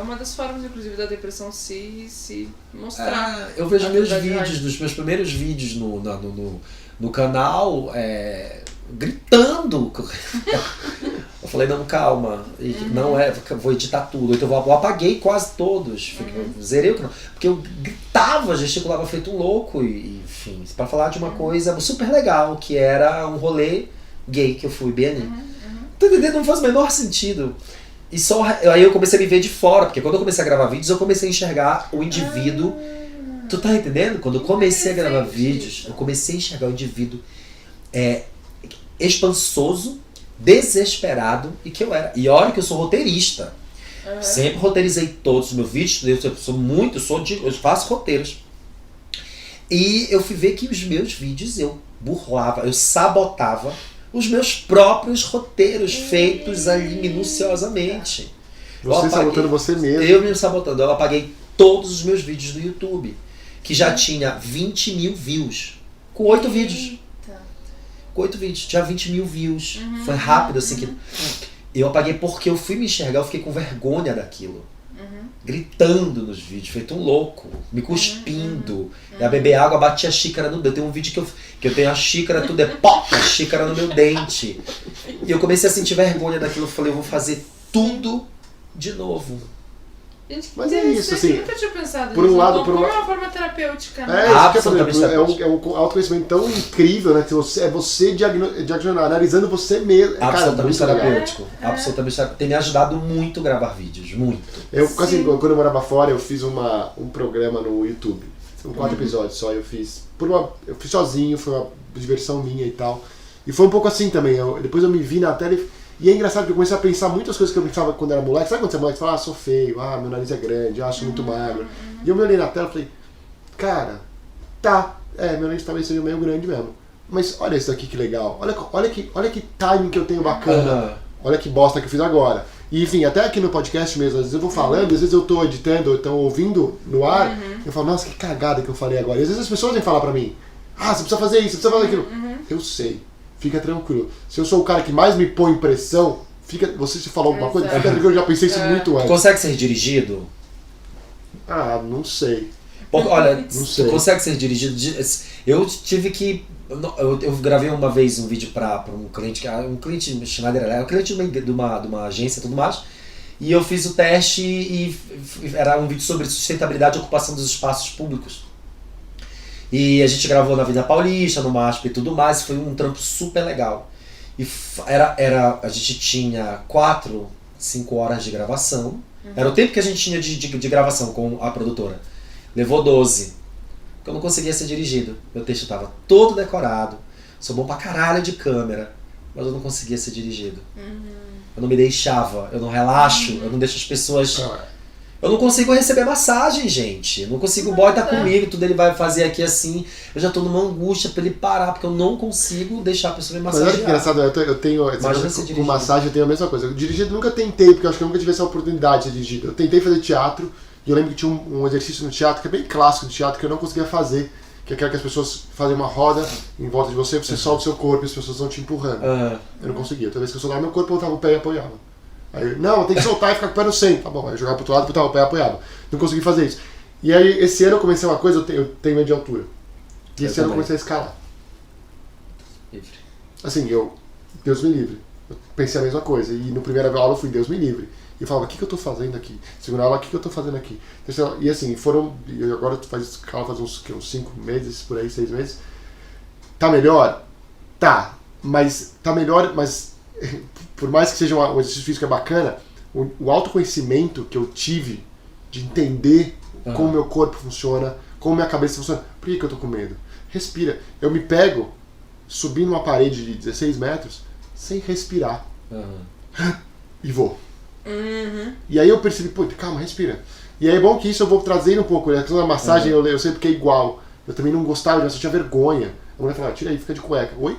[SPEAKER 3] uma das formas, inclusive, da depressão se mostrar.
[SPEAKER 4] Eu vejo meus
[SPEAKER 3] Através de
[SPEAKER 4] vídeos,
[SPEAKER 3] raiva.
[SPEAKER 4] dos meus primeiros vídeos no canal, gritando. Eu falei, não, calma, não vou editar tudo. Então eu apaguei quase todos, zerei o canal. Porque eu gritava, gesticulava feito um louco, e enfim, pra falar de uma coisa super legal, que era um rolê gay que eu fui, bem ali. Tá entendendo? Não faz o menor sentido. E aí eu comecei a me ver de fora, porque quando eu comecei a gravar vídeos, eu comecei a enxergar o indivíduo. Tu tá entendendo? Quando eu comecei a gravar vídeos, eu comecei a enxergar o indivíduo expansoso, desesperado, e que eu era. E olha que eu sou roteirista. Sempre roteirizei todos os meus vídeos, eu faço roteiros. E eu fui ver que os meus vídeos eu burlava, eu sabotava os meus próprios roteiros feitos ali minuciosamente.
[SPEAKER 2] Você sabotando você mesmo.
[SPEAKER 4] Eu me sabotando. Eu apaguei todos os meus vídeos do YouTube, que já tinha 20 mil views, com 8 vídeos. Com 8 vídeos, tinha 20 mil views. Foi rápido assim que... Eu apaguei porque eu fui me enxergar, eu fiquei com vergonha daquilo. Gritando nos vídeos, feito um louco, me cuspindo. E a beber água, batia a xícara no dedo. Tem um vídeo que eu tenho a xícara, tudo a xícara no meu dente. E eu comecei a sentir vergonha daquilo. Eu falei, eu vou fazer tudo de novo.
[SPEAKER 3] Gente,
[SPEAKER 2] Mas é isso, assim,
[SPEAKER 3] eu nunca tinha pensado
[SPEAKER 2] por um
[SPEAKER 3] nisso.
[SPEAKER 2] lado,
[SPEAKER 3] Como é uma forma terapêutica, né?
[SPEAKER 2] Isso que
[SPEAKER 4] Absolutamente
[SPEAKER 2] é um autoconhecimento tão incrível, né? Que você diagnosticar, analisando você mesmo.
[SPEAKER 4] Absolutamente
[SPEAKER 2] Cara, muito legal.
[SPEAKER 4] terapêutico. Absolutamente terapêutico. Tem me ajudado muito a gravar vídeos. Muito.
[SPEAKER 2] Assim, quando eu morava fora, eu fiz um programa no YouTube. São 4 episódios só. Eu fiz sozinho, foi uma diversão minha e tal. E foi um pouco assim também. Depois eu me vi na tela e é engraçado porque eu comecei a pensar muitas coisas que eu pensava quando era moleque. Sabe quando você é moleque? Você fala, sou feio, meu nariz é grande, acho muito magro. E eu me olhei na tela e falei, cara, meu nariz talvez seja meio grande mesmo. Mas olha isso aqui que legal. Olha que timing que eu tenho bacana. Olha que bosta que eu fiz agora. E enfim, até aqui no podcast mesmo, às vezes eu vou falando, às vezes eu tô editando, ou então ouvindo no ar, eu falo, nossa, que cagada que eu falei agora. E às vezes as pessoas vêm falar pra mim, você precisa fazer isso, você precisa fazer aquilo. Eu sei. Fica tranquilo. Se eu sou o cara que mais me põe pressão, você se falou alguma coisa, fica tranquilo, eu já pensei isso muito antes.
[SPEAKER 4] Consegue ser dirigido?
[SPEAKER 2] Não sei.
[SPEAKER 4] Porque, olha,
[SPEAKER 2] Não sei.
[SPEAKER 4] tu consegue ser dirigido. Eu tive que. Eu gravei uma vez um vídeo para um cliente, um cliente Schneider Electric, um cliente de uma agência e tudo mais. E eu fiz o teste e era um vídeo sobre sustentabilidade e ocupação dos espaços públicos. E a gente gravou na Avenida Paulista, no MASP e tudo mais. Foi um trampo super legal. E a gente tinha 4, 5 horas de gravação. Era o tempo que a gente tinha de gravação com a produtora. Levou 12. Porque eu não conseguia ser dirigido. Meu texto estava todo decorado. Sou bom pra caralho de câmera. Mas eu não conseguia ser dirigido. Eu não me deixava. Eu não relaxo. Eu não deixo as pessoas... Eu não consigo receber massagem, gente. Eu não consigo, o boy tá comigo, tudo ele vai fazer aqui assim. Eu já tô numa angústia pra ele parar, porque eu não consigo deixar a pessoa me
[SPEAKER 2] Mas
[SPEAKER 4] massagear.
[SPEAKER 2] olha que engraçado, eu tenho essa coisa com massagem, eu tenho a mesma coisa. Dirigido nunca tentei, porque eu acho que eu nunca tive essa oportunidade de dirigir. Eu tentei fazer teatro, e eu lembro que tinha um exercício no teatro, que é bem clássico de teatro, que eu não conseguia fazer. Que é aquela que as pessoas fazem uma roda em volta de você solta o seu corpo e as pessoas vão te empurrando. Eu não conseguia. Toda vez que eu soltava meu corpo, eu botava o pé e apoiava. Aí, não, tem que soltar e ficar com o pé no centro. Tá bom, aí eu jogava pro outro lado e botava o pé e apoiava. Não consegui fazer isso. E aí, esse ano eu comecei uma coisa, eu tenho medo de altura. E esse ano eu comecei a escalar.
[SPEAKER 4] Livre.
[SPEAKER 2] Assim, Deus me livre. Eu pensei a mesma coisa. E no primeira aula eu fui, Deus me livre. E eu falava, o que eu tô fazendo aqui? Segunda aula, o que eu tô fazendo aqui? Terceira, e assim, agora faz escala faz uns 5 meses, por aí, 6 meses. Tá melhor? Tá. Mas tá melhor, mas por mais que seja um exercício físico é bacana, o autoconhecimento que eu tive de entender como meu corpo funciona, como minha cabeça funciona. Por que eu tô com medo? Respira. Eu me pego subindo uma parede de 16 metros sem respirar. E vou. E aí eu percebi, pô, calma, respira. E aí é bom que isso eu vou trazendo um pouco. A questão da massagem eu sei porque é igual. Eu também não gostava disso, eu tinha vergonha. A mulher falava, tira aí, fica de cueca. Oi?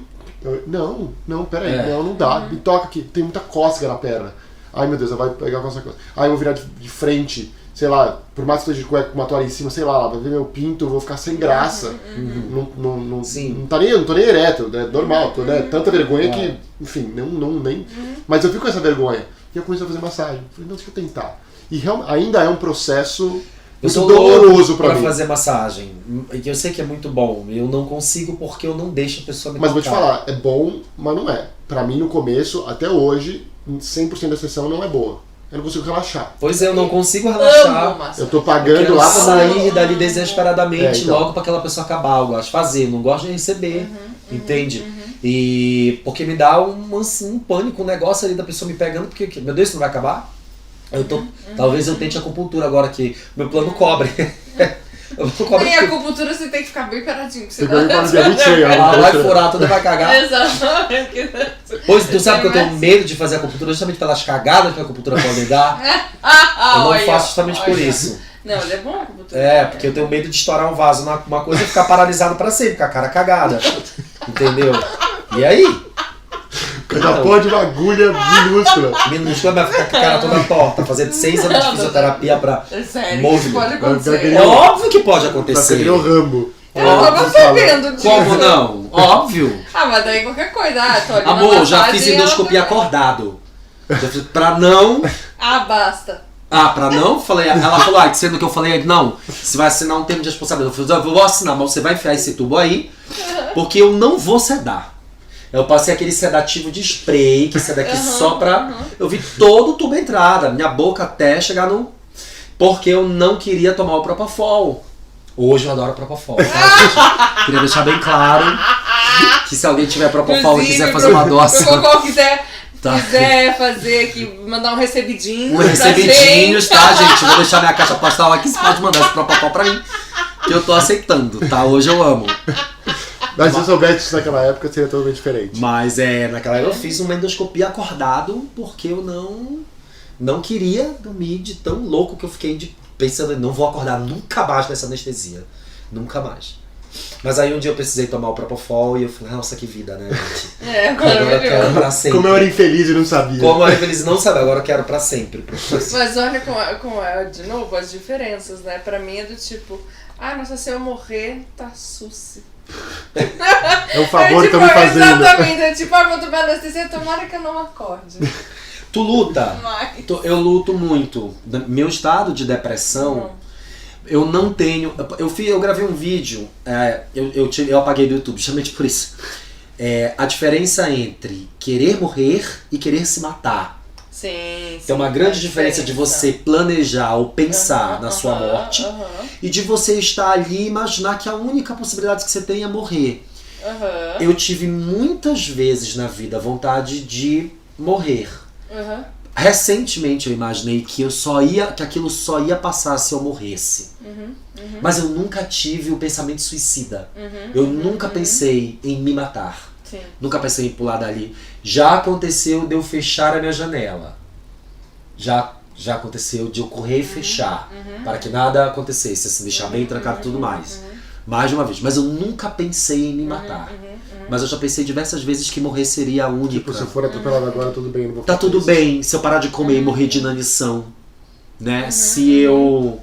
[SPEAKER 2] Não, peraí, não dá. Me toca aqui, tem muita cócega na perna. Ai meu Deus, ela vai pegar com essa coisa. Aí eu vou virar de frente, sei lá, por mais que eu esteja de cueca com uma toalha em cima, sei lá, vai ver meu pinto, eu vou ficar sem graça. Não tô nem ereto, é normal, tô, né, tanta vergonha que, enfim, nem. Mas eu fico com essa vergonha. E eu comecei a fazer massagem. Falei, não, deixa eu tentar. E ainda é um processo muito doloroso pra mim.
[SPEAKER 4] Fazer massagem. Eu sei que é muito bom. Eu não consigo porque eu não deixo a pessoa me
[SPEAKER 2] tocar. Mas vou te falar, é bom, mas não é. Pra mim, no começo, até hoje, 100% da sessão não é boa. Eu não consigo relaxar.
[SPEAKER 4] Pois é, eu não consigo relaxar.
[SPEAKER 2] Eu tô pagando lá pra
[SPEAKER 4] sair dali desesperadamente logo pra aquela pessoa acabar. Eu gosto de fazer, não gosto de receber. Entende? E porque me dá um pânico, um negócio ali da pessoa me pegando, porque, meu Deus, isso não vai acabar? Talvez eu tente acupuntura agora, que meu plano cobre.
[SPEAKER 3] Tem acupuntura, você tem que ficar bem paradinho.
[SPEAKER 2] Você vai
[SPEAKER 4] furar tudo e vai cagar.
[SPEAKER 3] Exatamente.
[SPEAKER 4] Pois, tu sabe que eu tenho medo de fazer acupuntura justamente pelas cagadas que a acupuntura pode dar. Eu não faço justamente por isso.
[SPEAKER 3] Não, ele é bom a acupuntura.
[SPEAKER 4] Porque eu tenho medo de estourar um vaso numa coisa e ficar paralisado pra sempre, com a cara cagada. Entendeu? E aí?
[SPEAKER 2] Já pode uma agulha minúscula.
[SPEAKER 4] Minúscula, mas ficar com a cara toda torta, fazendo 6 anos de fisioterapia pra
[SPEAKER 3] Sério, pode acontecer.
[SPEAKER 4] Óbvio que pode acontecer.
[SPEAKER 2] Vai o Rambo.
[SPEAKER 3] Eu tava sabendo disso.
[SPEAKER 4] Como não? Óbvio.
[SPEAKER 3] Mas daí qualquer coisa.
[SPEAKER 4] Amor, já fiz endoscopia acordado. Pra não...
[SPEAKER 3] Basta.
[SPEAKER 4] Pra não? Falei, ela falou, sendo que eu falei, não, você vai assinar um termo de responsabilidade. Eu falei, eu vou assinar, mas você vai enfiar esse tubo aí, porque eu não vou sedar. Eu passei aquele sedativo de spray, que esse daqui só pra... Eu vi todo o tubo entrada, minha boca até chegar no... Porque eu não queria tomar o Propofol. Hoje eu adoro Propofol, tá, gente? Queria deixar bem claro que se alguém tiver Propofol e quiser fazer uma dose...
[SPEAKER 3] Propofol quiser fazer aqui, mandar um recebidinho.
[SPEAKER 4] Tá, gente? Vou deixar minha caixa postal aqui, você pode mandar esse Propofol pra mim. Que eu tô aceitando, tá? Hoje eu amo.
[SPEAKER 2] Mas se eu soubesse isso naquela época, seria totalmente diferente.
[SPEAKER 4] Mas naquela época eu fiz uma endoscopia acordado porque eu não queria dormir de tão louco que eu fiquei pensando, não vou acordar nunca mais nessa anestesia. Nunca mais. Mas aí um dia eu precisei tomar o Propofol e eu falei, nossa, que vida, né, gente? Agora eu quero pra sempre.
[SPEAKER 2] Como eu era infeliz e não sabia.
[SPEAKER 4] Como eu era infeliz e não sabia, agora eu quero pra sempre.
[SPEAKER 3] Mas olha como é, de novo, as diferenças, né? Pra mim é do tipo, nossa, se eu morrer, tá suci.
[SPEAKER 2] É um favor que estão me fazendo.
[SPEAKER 3] Exatamente, é tipo, vou tomar anestesia, tomara que eu não acorde.
[SPEAKER 4] Tu luta? Eu luto muito. Meu estado de depressão, eu não tenho... Eu gravei um vídeo, eu apaguei do YouTube, justamente por isso. A diferença entre querer morrer e querer se matar.
[SPEAKER 3] Sim,
[SPEAKER 4] Tem uma grande diferença de você planejar ou pensar na sua morte e de você estar ali e imaginar que a única possibilidade que você tem é morrer. Eu tive muitas vezes na vida vontade de morrer. Recentemente eu imaginei que que aquilo só ia passar se eu morresse. Mas eu nunca tive o pensamento suicida. Eu nunca pensei em me matar.
[SPEAKER 3] Sim.
[SPEAKER 4] Nunca pensei em pular dali. Já aconteceu de eu fechar a minha janela. Já aconteceu de eu correr e fechar. Para que nada acontecesse, assim, deixar bem trancado e tudo mais. Mais de uma vez. Mas eu nunca pensei em me matar. Mas eu já pensei diversas vezes que morrer seria a única.
[SPEAKER 2] Tipo, se eu for atropelado agora, tudo bem. Não vou
[SPEAKER 4] Tá
[SPEAKER 2] fazer
[SPEAKER 4] tudo
[SPEAKER 2] isso.
[SPEAKER 4] bem se eu parar de comer e morrer de inanição. Né? Se eu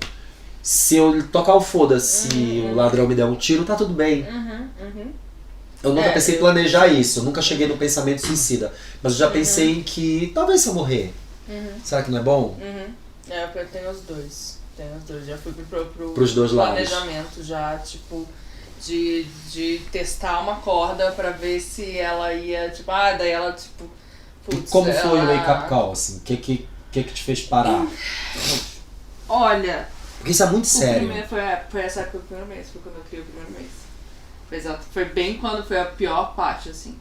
[SPEAKER 4] tocar o foda-se e o ladrão me der um tiro, tá tudo bem. Eu nunca pensei em planejar isso. Eu nunca cheguei no pensamento suicida. Mas eu já pensei que talvez se eu morrer. Será que não é bom?
[SPEAKER 3] Eu tenho os dois. Já fui
[SPEAKER 4] Pros dois lados.
[SPEAKER 3] planejamento já, tipo, de testar uma corda pra ver se ela ia, tipo, daí ela, tipo, putz,
[SPEAKER 4] Como foi o wake-up call, assim? O que te fez parar?
[SPEAKER 3] Olha,
[SPEAKER 4] Porque isso é muito sério.
[SPEAKER 3] foi essa época do primeiro mês, foi quando eu criei o primeiro mês. Foi exato, foi bem quando foi a pior parte, assim.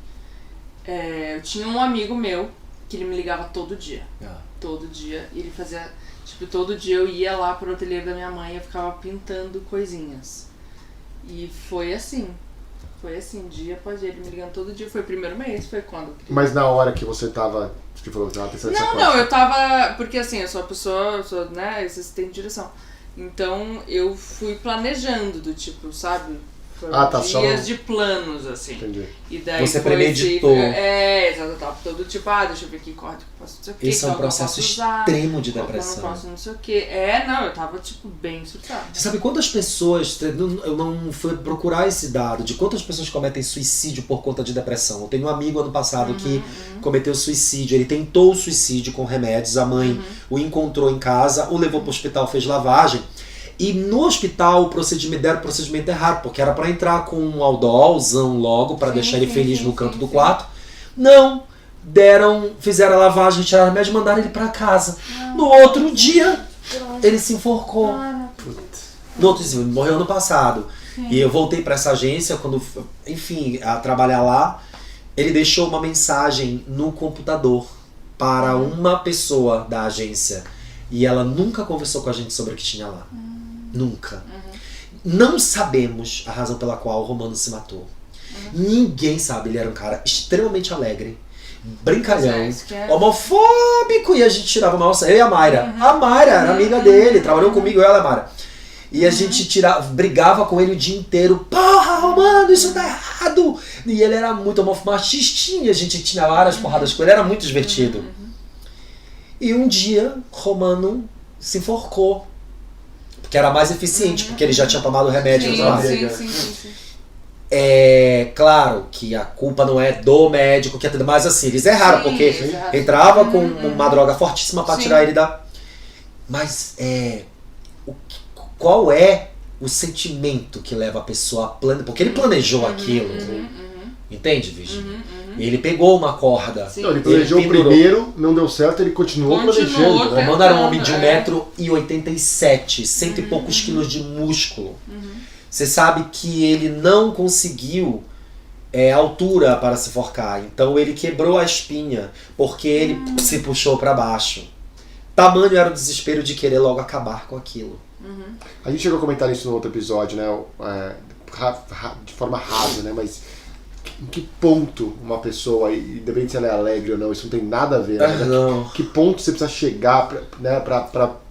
[SPEAKER 3] Eu tinha um amigo meu que ele me ligava todo dia. Todo dia, e ele fazia, tipo, todo dia eu ia lá pro ateliê da minha mãe e eu ficava pintando coisinhas. E foi assim, dia após dia, ele me ligando todo dia, foi o primeiro mês, foi quando eu criei.
[SPEAKER 2] Mas na hora que você tava, que falou que tava pensando nessa parte.
[SPEAKER 3] Não, eu tava, porque assim, eu sou a pessoa, né, assistente de direção. Então eu fui planejando do tipo, sabe? Foram dias de planos, assim.
[SPEAKER 2] Entendi.
[SPEAKER 3] E daí
[SPEAKER 4] Você
[SPEAKER 3] foi
[SPEAKER 4] premeditou.
[SPEAKER 3] Exato, eu tava todo tipo, deixa eu ver que corte que eu posso, não sei o que.
[SPEAKER 4] Esse é um processo extremo de depressão.
[SPEAKER 3] Eu não posso, não sei o que. Não, eu tava, tipo, bem surtada.
[SPEAKER 4] Você sabe quantas pessoas, eu não fui procurar esse dado, de quantas pessoas cometem suicídio por conta de depressão. Eu tenho um amigo ano passado que cometeu suicídio, ele tentou o suicídio com remédios, a mãe o encontrou em casa, o levou pro hospital, fez lavagem. E no hospital deram o procedimento errado, porque era pra entrar com um aldolzão logo, pra deixar ele feliz no canto do quarto. Não, fizeram a lavagem, tiraram o remédio e mandaram ele pra casa. No outro dia, ele se enforcou. No outro dia, morreu ano passado. E eu voltei pra essa agência, a trabalhar lá, ele deixou uma mensagem no computador para uma pessoa da agência. E ela nunca conversou com a gente sobre o que tinha lá. Nunca. Não sabemos a razão pela qual o Romano se matou. Ninguém sabe. Ele era um cara extremamente alegre, brincalhão, homofóbico, e a gente tirava mal. Eu e a Mayra. A Mayra era amiga dele, trabalhou comigo, ela e a Mayra. E a gente brigava com ele o dia inteiro. Porra, Romano, isso tá errado! E ele era muito homofóbico, machistinha, a gente tinha várias porradas com ele, era muito divertido. E um dia, Romano se enforcou. Porque era mais eficiente, porque ele já tinha tomado remédio.
[SPEAKER 3] Sim.
[SPEAKER 4] É claro que a culpa não é do médico, mas assim, eles erraram, porque entrava com uma droga fortíssima pra tirar ele da... Mas qual é o sentimento que leva a pessoa a planejar? Porque ele planejou aquilo. Entende, Virginia? Ele pegou uma corda.
[SPEAKER 2] Não, ele planejou o primeiro, não deu certo, ele continuou planejando.
[SPEAKER 4] O Romano era um homem de 1,87m, cento e poucos quilos de músculo. Você sabe que ele não conseguiu altura para se forcar. Então ele quebrou a espinha, porque ele se puxou para baixo. Tamanho era o desespero de querer logo acabar com aquilo.
[SPEAKER 2] A gente chegou a comentar isso no outro episódio, né? De forma rasa, né? Mas em que ponto uma pessoa, independente se ela é alegre ou não, isso não tem nada a ver, né?
[SPEAKER 4] Não.
[SPEAKER 2] Que ponto você precisa chegar pra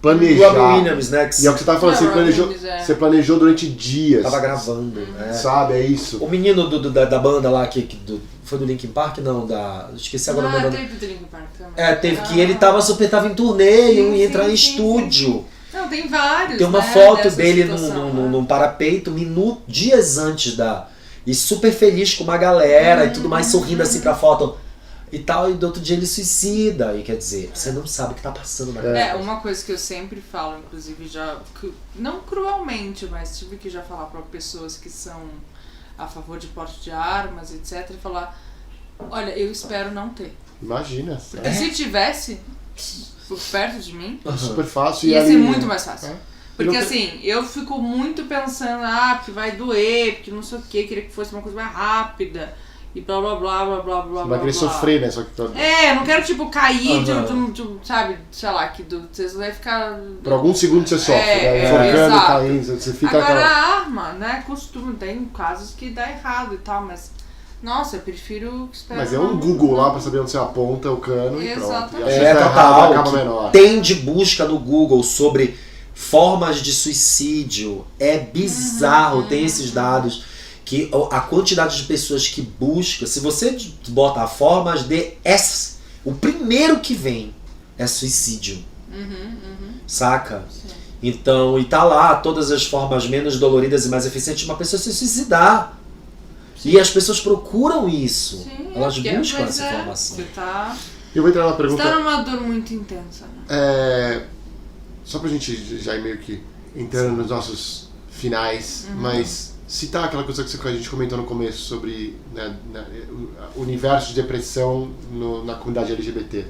[SPEAKER 2] planejar?
[SPEAKER 4] O Robin Williams, né?
[SPEAKER 2] E é o que você tava falando, você planejou durante dias.
[SPEAKER 4] Tava gravando.
[SPEAKER 2] Sabe, é isso.
[SPEAKER 4] O menino da banda lá, foi do Linkin Park? Não, esqueci agora o nome da banda.
[SPEAKER 3] Teve do Linkin Park também.
[SPEAKER 4] Teve que ele tava em turnê e ia entrar em estúdio.
[SPEAKER 3] Não, tem vários.
[SPEAKER 4] Tem uma foto dele num parapeito, dias antes e super feliz com uma galera e tudo mais, sorrindo assim pra foto e tal, e do outro dia ele suicida. E quer dizer, você não sabe o que tá passando na cabeça.
[SPEAKER 3] Uma coisa que eu sempre falo, inclusive não cruelmente, mas tive que já falar pra pessoas que são a favor de porte de armas, etc, e falar, olha, eu espero não ter.
[SPEAKER 2] Imagina.
[SPEAKER 3] Porque se tivesse, por perto de mim,
[SPEAKER 2] Super fácil.
[SPEAKER 3] ia
[SPEAKER 2] e
[SPEAKER 3] ser
[SPEAKER 2] ali-
[SPEAKER 3] muito mais fácil.
[SPEAKER 2] É.
[SPEAKER 3] Porque
[SPEAKER 2] Eu não
[SPEAKER 3] assim, eu fico muito pensando, porque vai doer, porque não sei o que, queria que fosse uma coisa mais rápida. E blá blá blá blá blá blá
[SPEAKER 2] Você vai
[SPEAKER 3] blá.
[SPEAKER 2] querer sofrer, né? Só que
[SPEAKER 3] Eu não quero tipo cair,
[SPEAKER 4] Aham.
[SPEAKER 3] sabe, sei lá, que você vai ficar.
[SPEAKER 2] por alguns segundos você sofre, né? Enforcando,
[SPEAKER 3] exato.
[SPEAKER 2] caindo, você fica
[SPEAKER 3] Agora
[SPEAKER 2] aquela...
[SPEAKER 3] a arma, né, costume, tem casos que dá errado e tal, mas nossa, eu prefiro esperar.
[SPEAKER 2] Mas é um Google lá pra saber onde você aponta o cano e pronto.
[SPEAKER 3] Exatamente.
[SPEAKER 2] E a
[SPEAKER 4] É,
[SPEAKER 2] chance de dar errado
[SPEAKER 4] total.
[SPEAKER 2] acaba
[SPEAKER 4] que
[SPEAKER 2] menor.
[SPEAKER 4] Tem de busca no Google sobre formas de suicídio. É bizarro, tem esses dados. Que a quantidade de pessoas que busca, se você botar formas de S, o primeiro que vem é suicídio. Saca?
[SPEAKER 3] Sim.
[SPEAKER 4] Então, e tá lá todas as formas menos doloridas e mais eficientes de uma pessoa se suicidar. E as pessoas procuram isso.
[SPEAKER 3] Sim,
[SPEAKER 4] Elas
[SPEAKER 3] porque,
[SPEAKER 4] buscam
[SPEAKER 3] mas
[SPEAKER 4] essa informação.
[SPEAKER 3] Você tá,
[SPEAKER 2] Eu vou entrar na
[SPEAKER 3] você
[SPEAKER 2] pergunta...
[SPEAKER 3] tá numa dor muito intensa, né?
[SPEAKER 2] Só pra gente já ir meio que entrando nos nossos finais, mas citar aquela coisa que a gente comentou no começo sobre o universo de depressão na comunidade LGBT.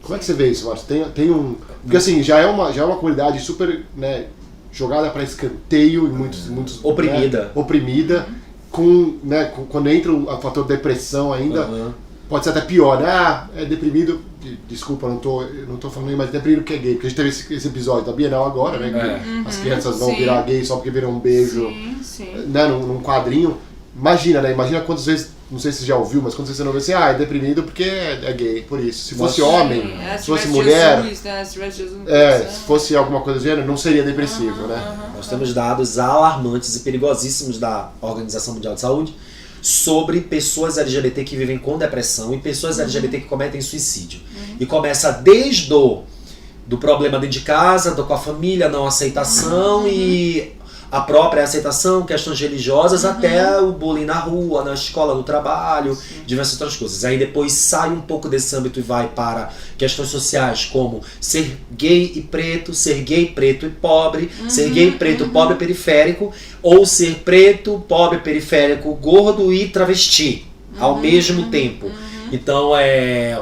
[SPEAKER 2] Como é que você vê isso, Márcio? Tem um... Porque assim, já é uma comunidade super, né, jogada para escanteio e muitos
[SPEAKER 4] Oprimida.
[SPEAKER 2] Né, oprimida, quando entra o fator depressão ainda,
[SPEAKER 4] Aham.
[SPEAKER 2] pode ser até pior, né? É deprimido, desculpa, eu não tô falando, mas deprimido que é gay, porque a gente teve esse episódio da Bienal agora, né? Que as crianças vão
[SPEAKER 3] sim.
[SPEAKER 2] virar gay só porque viram um beijo,
[SPEAKER 3] Sim.
[SPEAKER 2] né? Num quadrinho. Imagina, né? Imagina quantas vezes, não sei se você já ouviu, mas quantas vezes você não vê assim, é deprimido porque é gay, por isso. Se fosse
[SPEAKER 4] Nossa.
[SPEAKER 2] homem,
[SPEAKER 3] Sim,
[SPEAKER 2] se fosse
[SPEAKER 3] tivesse
[SPEAKER 2] mulher,
[SPEAKER 3] Jesus, né? Se tivesse Jesus no
[SPEAKER 2] se
[SPEAKER 3] coração.
[SPEAKER 2] fosse alguma coisa do gênero, não seria depressivo, né?
[SPEAKER 4] Nós temos dados alarmantes e perigosíssimos da Organização Mundial de Saúde sobre pessoas LGBT que vivem com depressão e pessoas LGBT que cometem suicídio. E começa desde do problema dentro de casa, com a família, não aceitação e a própria aceitação, questões religiosas, até o bullying na rua, na escola, no trabalho, diversas outras coisas. Aí depois sai um pouco desse âmbito e vai para questões sociais como ser gay e preto e pobre, ser gay, preto, pobre e periférico, ou ser preto, pobre, periférico, gordo e travesti ao mesmo tempo. Então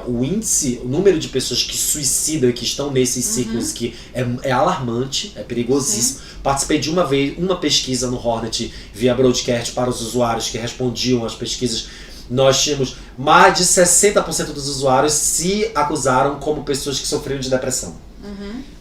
[SPEAKER 4] o número de pessoas que suicidam e que estão nesses círculos que é alarmante, é perigosíssimo. Participei de uma pesquisa no Hornet via broadcast para os usuários que respondiam às pesquisas. Nós tínhamos mais de 60% dos usuários se acusaram como pessoas que sofriam de depressão.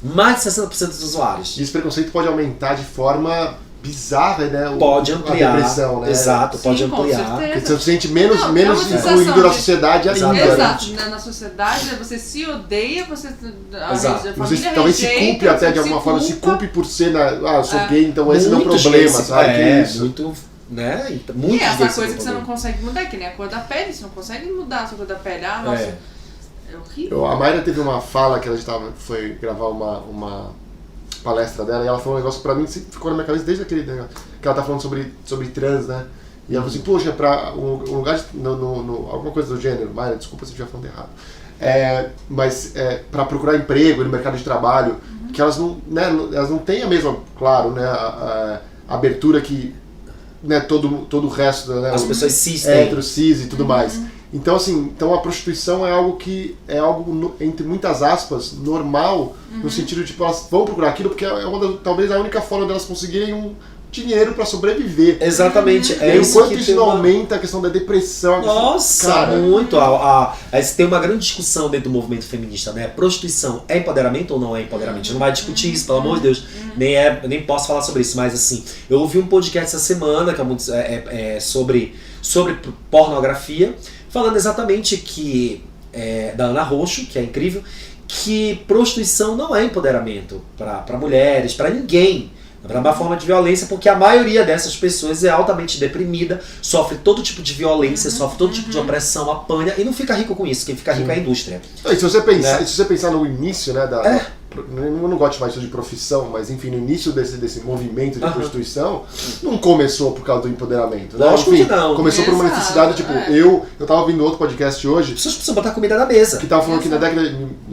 [SPEAKER 4] Mais de 60% dos usuários.
[SPEAKER 2] E esse preconceito pode aumentar de forma bizarra, né?
[SPEAKER 4] Pode ampliar.
[SPEAKER 2] A depressão, né?
[SPEAKER 4] Exato, pode
[SPEAKER 3] Sim, com
[SPEAKER 4] ampliar.
[SPEAKER 2] Porque
[SPEAKER 3] certeza.
[SPEAKER 2] você se sente menos
[SPEAKER 3] Não, é uma sensação
[SPEAKER 2] incluído na
[SPEAKER 3] de-
[SPEAKER 2] sociedade ainda.
[SPEAKER 4] Exatamente.
[SPEAKER 2] né?
[SPEAKER 3] Exato, né? Na sociedade você se odeia, você
[SPEAKER 4] Exato.
[SPEAKER 3] a
[SPEAKER 2] Você
[SPEAKER 3] família
[SPEAKER 2] talvez se
[SPEAKER 3] rejeita,
[SPEAKER 2] culpe até
[SPEAKER 3] você
[SPEAKER 2] de alguma forma, se
[SPEAKER 3] culpa.
[SPEAKER 2] culpe por ser eu sou gay, então esse não é o
[SPEAKER 4] Muitos
[SPEAKER 2] problema,
[SPEAKER 4] desses,
[SPEAKER 2] sabe? Que isso.
[SPEAKER 4] muito, né?
[SPEAKER 3] E
[SPEAKER 4] Muitos
[SPEAKER 3] essa
[SPEAKER 4] desses
[SPEAKER 3] coisa
[SPEAKER 4] são
[SPEAKER 3] que você não
[SPEAKER 4] problema.
[SPEAKER 3] consegue mudar, que nem a cor da pele, você não consegue mudar a sua cor da pele. Nossa, é horrível.
[SPEAKER 2] A Mayra teve uma fala que ela foi gravar uma palestra dela e ela falou um negócio pra mim que ficou na minha cabeça desde aquele negócio, que ela tá falando sobre trans, né? E ela falou assim, poxa, pra um lugar de, alguma coisa do gênero, Mayra, desculpa se eu estiver falando errado, mas pra procurar emprego no mercado de trabalho, que elas não têm a mesma, claro, né, a abertura que, né, todo o resto, né,
[SPEAKER 4] As pessoas cis têm.
[SPEAKER 2] hétero, cis e tudo mais. Então, assim, a prostituição é algo que é algo, entre muitas aspas, normal, no sentido de, tipo, elas vão procurar aquilo porque talvez a única forma delas conseguirem um dinheiro pra sobreviver.
[SPEAKER 4] Exatamente.
[SPEAKER 2] E aí,
[SPEAKER 4] isso
[SPEAKER 2] o quanto
[SPEAKER 4] que
[SPEAKER 2] isso
[SPEAKER 4] tem
[SPEAKER 2] não
[SPEAKER 4] uma-
[SPEAKER 2] aumenta a questão da depressão. a questão-
[SPEAKER 4] Nossa,
[SPEAKER 2] cara,
[SPEAKER 4] muito. Tem uma grande discussão dentro do movimento feminista, né? Prostituição é empoderamento ou não é empoderamento? A gente não vai discutir isso, pelo amor de Deus. Nem posso falar sobre isso, mas assim, eu ouvi um podcast essa semana que é sobre pornografia, falando exatamente que, da Ana Roxo, que é incrível, que prostituição não é empoderamento para mulheres, para ninguém. É uma forma de violência, porque a maioria dessas pessoas é altamente deprimida, sofre todo tipo de violência, sofre todo tipo de opressão, apanha e não fica rico com isso. Quem fica rico é a indústria.
[SPEAKER 2] E se você pensar,
[SPEAKER 4] Né?
[SPEAKER 2] se você pensar no início, né, eu não gosto de falar isso de profissão, mas enfim, no início desse movimento de prostituição, não começou por causa do empoderamento, né?
[SPEAKER 4] Lógico
[SPEAKER 2] Enfim,
[SPEAKER 4] que não.
[SPEAKER 2] começou por uma
[SPEAKER 3] Exato,
[SPEAKER 2] necessidade, tipo, eu tava ouvindo outro podcast hoje,
[SPEAKER 4] As pessoas precisam botar comida na mesa.
[SPEAKER 2] que tava falando que na década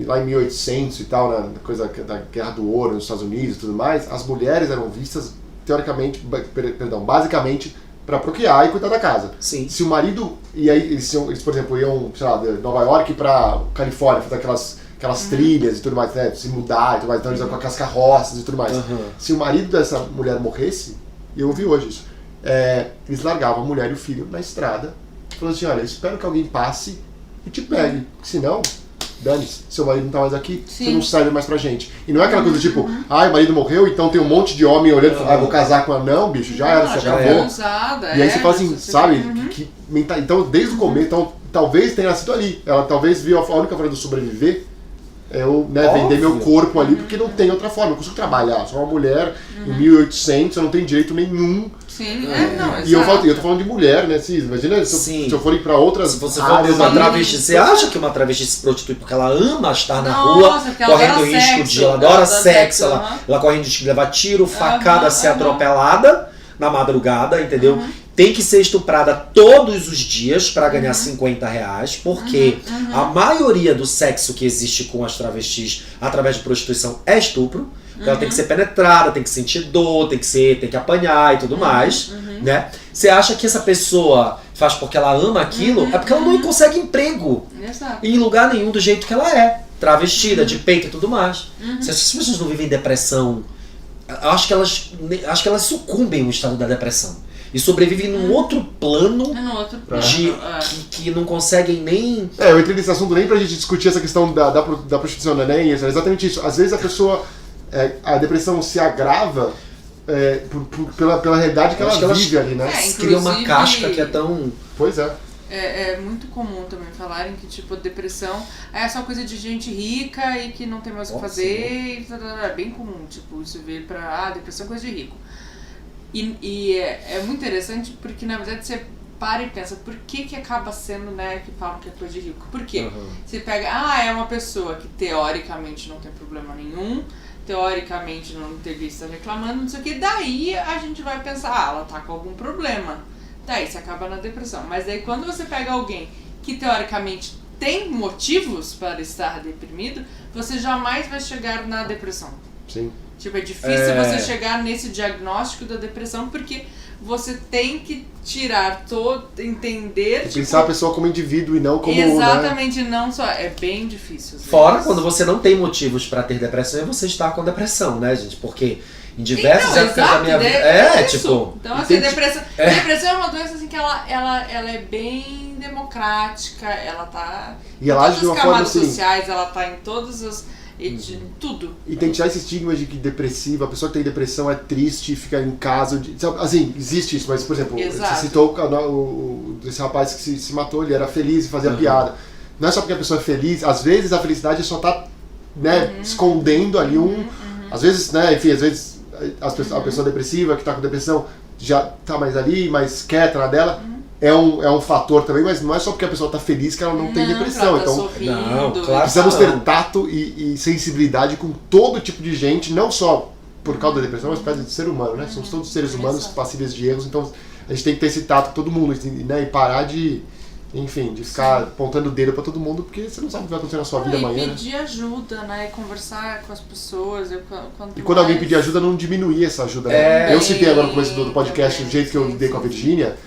[SPEAKER 2] lá em 1800 e tal, na coisa da Guerra do Ouro nos Estados Unidos e tudo mais, as mulheres eram vistas teoricamente, basicamente para procriar e cuidar da casa.
[SPEAKER 4] Sim.
[SPEAKER 2] Se o marido, e aí eles por exemplo, iam, sei lá, de Nova York pra Califórnia, fazer aquelas trilhas e tudo mais, né? Se mudar e tudo mais, então eles vão com aquelas carroças e tudo mais. Se o marido dessa mulher morresse, e eu ouvi hoje isso, eles largavam a mulher e o filho na estrada, falando assim, olha, espero que alguém passe e te pegue, senão, dane-se, seu marido não tá mais aqui, você não serve mais pra gente. E não é aquela coisa tipo, o marido morreu, então tem um monte de homem olhando e falando, vou casar com ela. Não, bicho, já era, você acabou. E aí você fala assim, sabe, então desde o começo, então, talvez tenha sido ali, ela talvez viu a única forma de sobreviver, eu vender meu corpo ali, porque não tem outra forma, eu consigo trabalhar, sou uma mulher em 1800, eu não tenho direito nenhum.
[SPEAKER 3] Sim, não,
[SPEAKER 2] e eu tô falando de mulher, né? Imagina se eu for ir pra outras
[SPEAKER 4] se você for uma travesti, você acha que uma travesti se prostitui porque ela ama estar na rua, correndo risco de... Ela adora sexo, ela corre risco de levar tiro, facada, ser atropelada na madrugada, entendeu? Tem que ser estuprada todos os dias para ganhar R$50, porque a maioria do sexo que existe com as travestis através de prostituição é estupro. Então ela tem que ser penetrada, tem que sentir dor, tem que apanhar e tudo mais, né? Você acha que essa pessoa faz porque ela ama aquilo? É porque ela não consegue emprego em lugar nenhum do jeito que ela é. Travestida, de peito e tudo mais. Se as pessoas não vivem depressão, acho que elas sucumbem no estado da depressão. E sobrevivem num outro plano, que não conseguem nem...
[SPEAKER 2] Eu entrei nesse assunto nem pra gente discutir essa questão da prostituição, né? Nem isso, é exatamente isso. Às vezes a pessoa, a depressão se agrava pela realidade que ela vive ali, né?
[SPEAKER 4] Cria uma casca que é tão...
[SPEAKER 2] Pois é.
[SPEAKER 3] É muito comum também falarem que, tipo, depressão é só coisa de gente rica e que não tem mais o que fazer. É bem comum, tipo, isso veio pra... depressão é coisa de rico. E é muito interessante porque, na verdade, você para e pensa, por que acaba sendo, né, que falam que é coisa de rico? Por quê? Você pega, é uma pessoa que teoricamente não tem problema nenhum, teoricamente não teve isso reclamando, não sei o que, daí a gente vai pensar, ela tá com algum problema. Daí você acaba na depressão. Mas daí quando você pega alguém que teoricamente tem motivos para estar deprimido, você jamais vai chegar na depressão.
[SPEAKER 2] Sim.
[SPEAKER 3] Tipo, é difícil você chegar nesse diagnóstico da depressão, porque você tem que tirar todo, entender...
[SPEAKER 2] E pensar a pessoa como indivíduo e não como...
[SPEAKER 3] Exatamente, não só... É bem difícil.
[SPEAKER 4] Fora quando você não tem motivos pra ter depressão, é você estar com depressão, né, gente? Porque em diversas épocas da minha vida... tipo...
[SPEAKER 3] Então, assim, depressão é uma doença assim, que ela é bem democrática, ela tá...
[SPEAKER 2] E ela age de uma forma assim...
[SPEAKER 3] sociais, ela tá em todas as... tudo.
[SPEAKER 2] E tem que tirar esse estigma de que depressiva, a pessoa que tem depressão é triste, fica em casa. Assim, existe isso, mas, por exemplo, você citou esse rapaz que se matou, ele era feliz e fazia piada. Não é só porque a pessoa é feliz, às vezes a felicidade só tá, né, escondendo ali às vezes, né, enfim, às vezes a pessoa depressiva que tá com depressão já tá mais ali, mais quieta na dela. É um fator também, mas não é só porque a pessoa tá feliz que ela não tem depressão. Então, precisamos ter tato e sensibilidade com todo tipo de gente, não só por causa da depressão, mas por causa de ser humano, né? Somos todos seres humanos passíveis de erros, então a gente tem que ter esse tato com todo mundo, né? E parar de ficar apontando o dedo pra todo mundo, porque você não sabe o que vai acontecer na sua vida amanhã, né?
[SPEAKER 3] Pedir ajuda, né? E conversar com as pessoas.
[SPEAKER 2] Quando alguém pedir ajuda, não diminuir essa ajuda, né? Eu citei agora no começo do podcast o jeito que eu lidei com a Virgínia.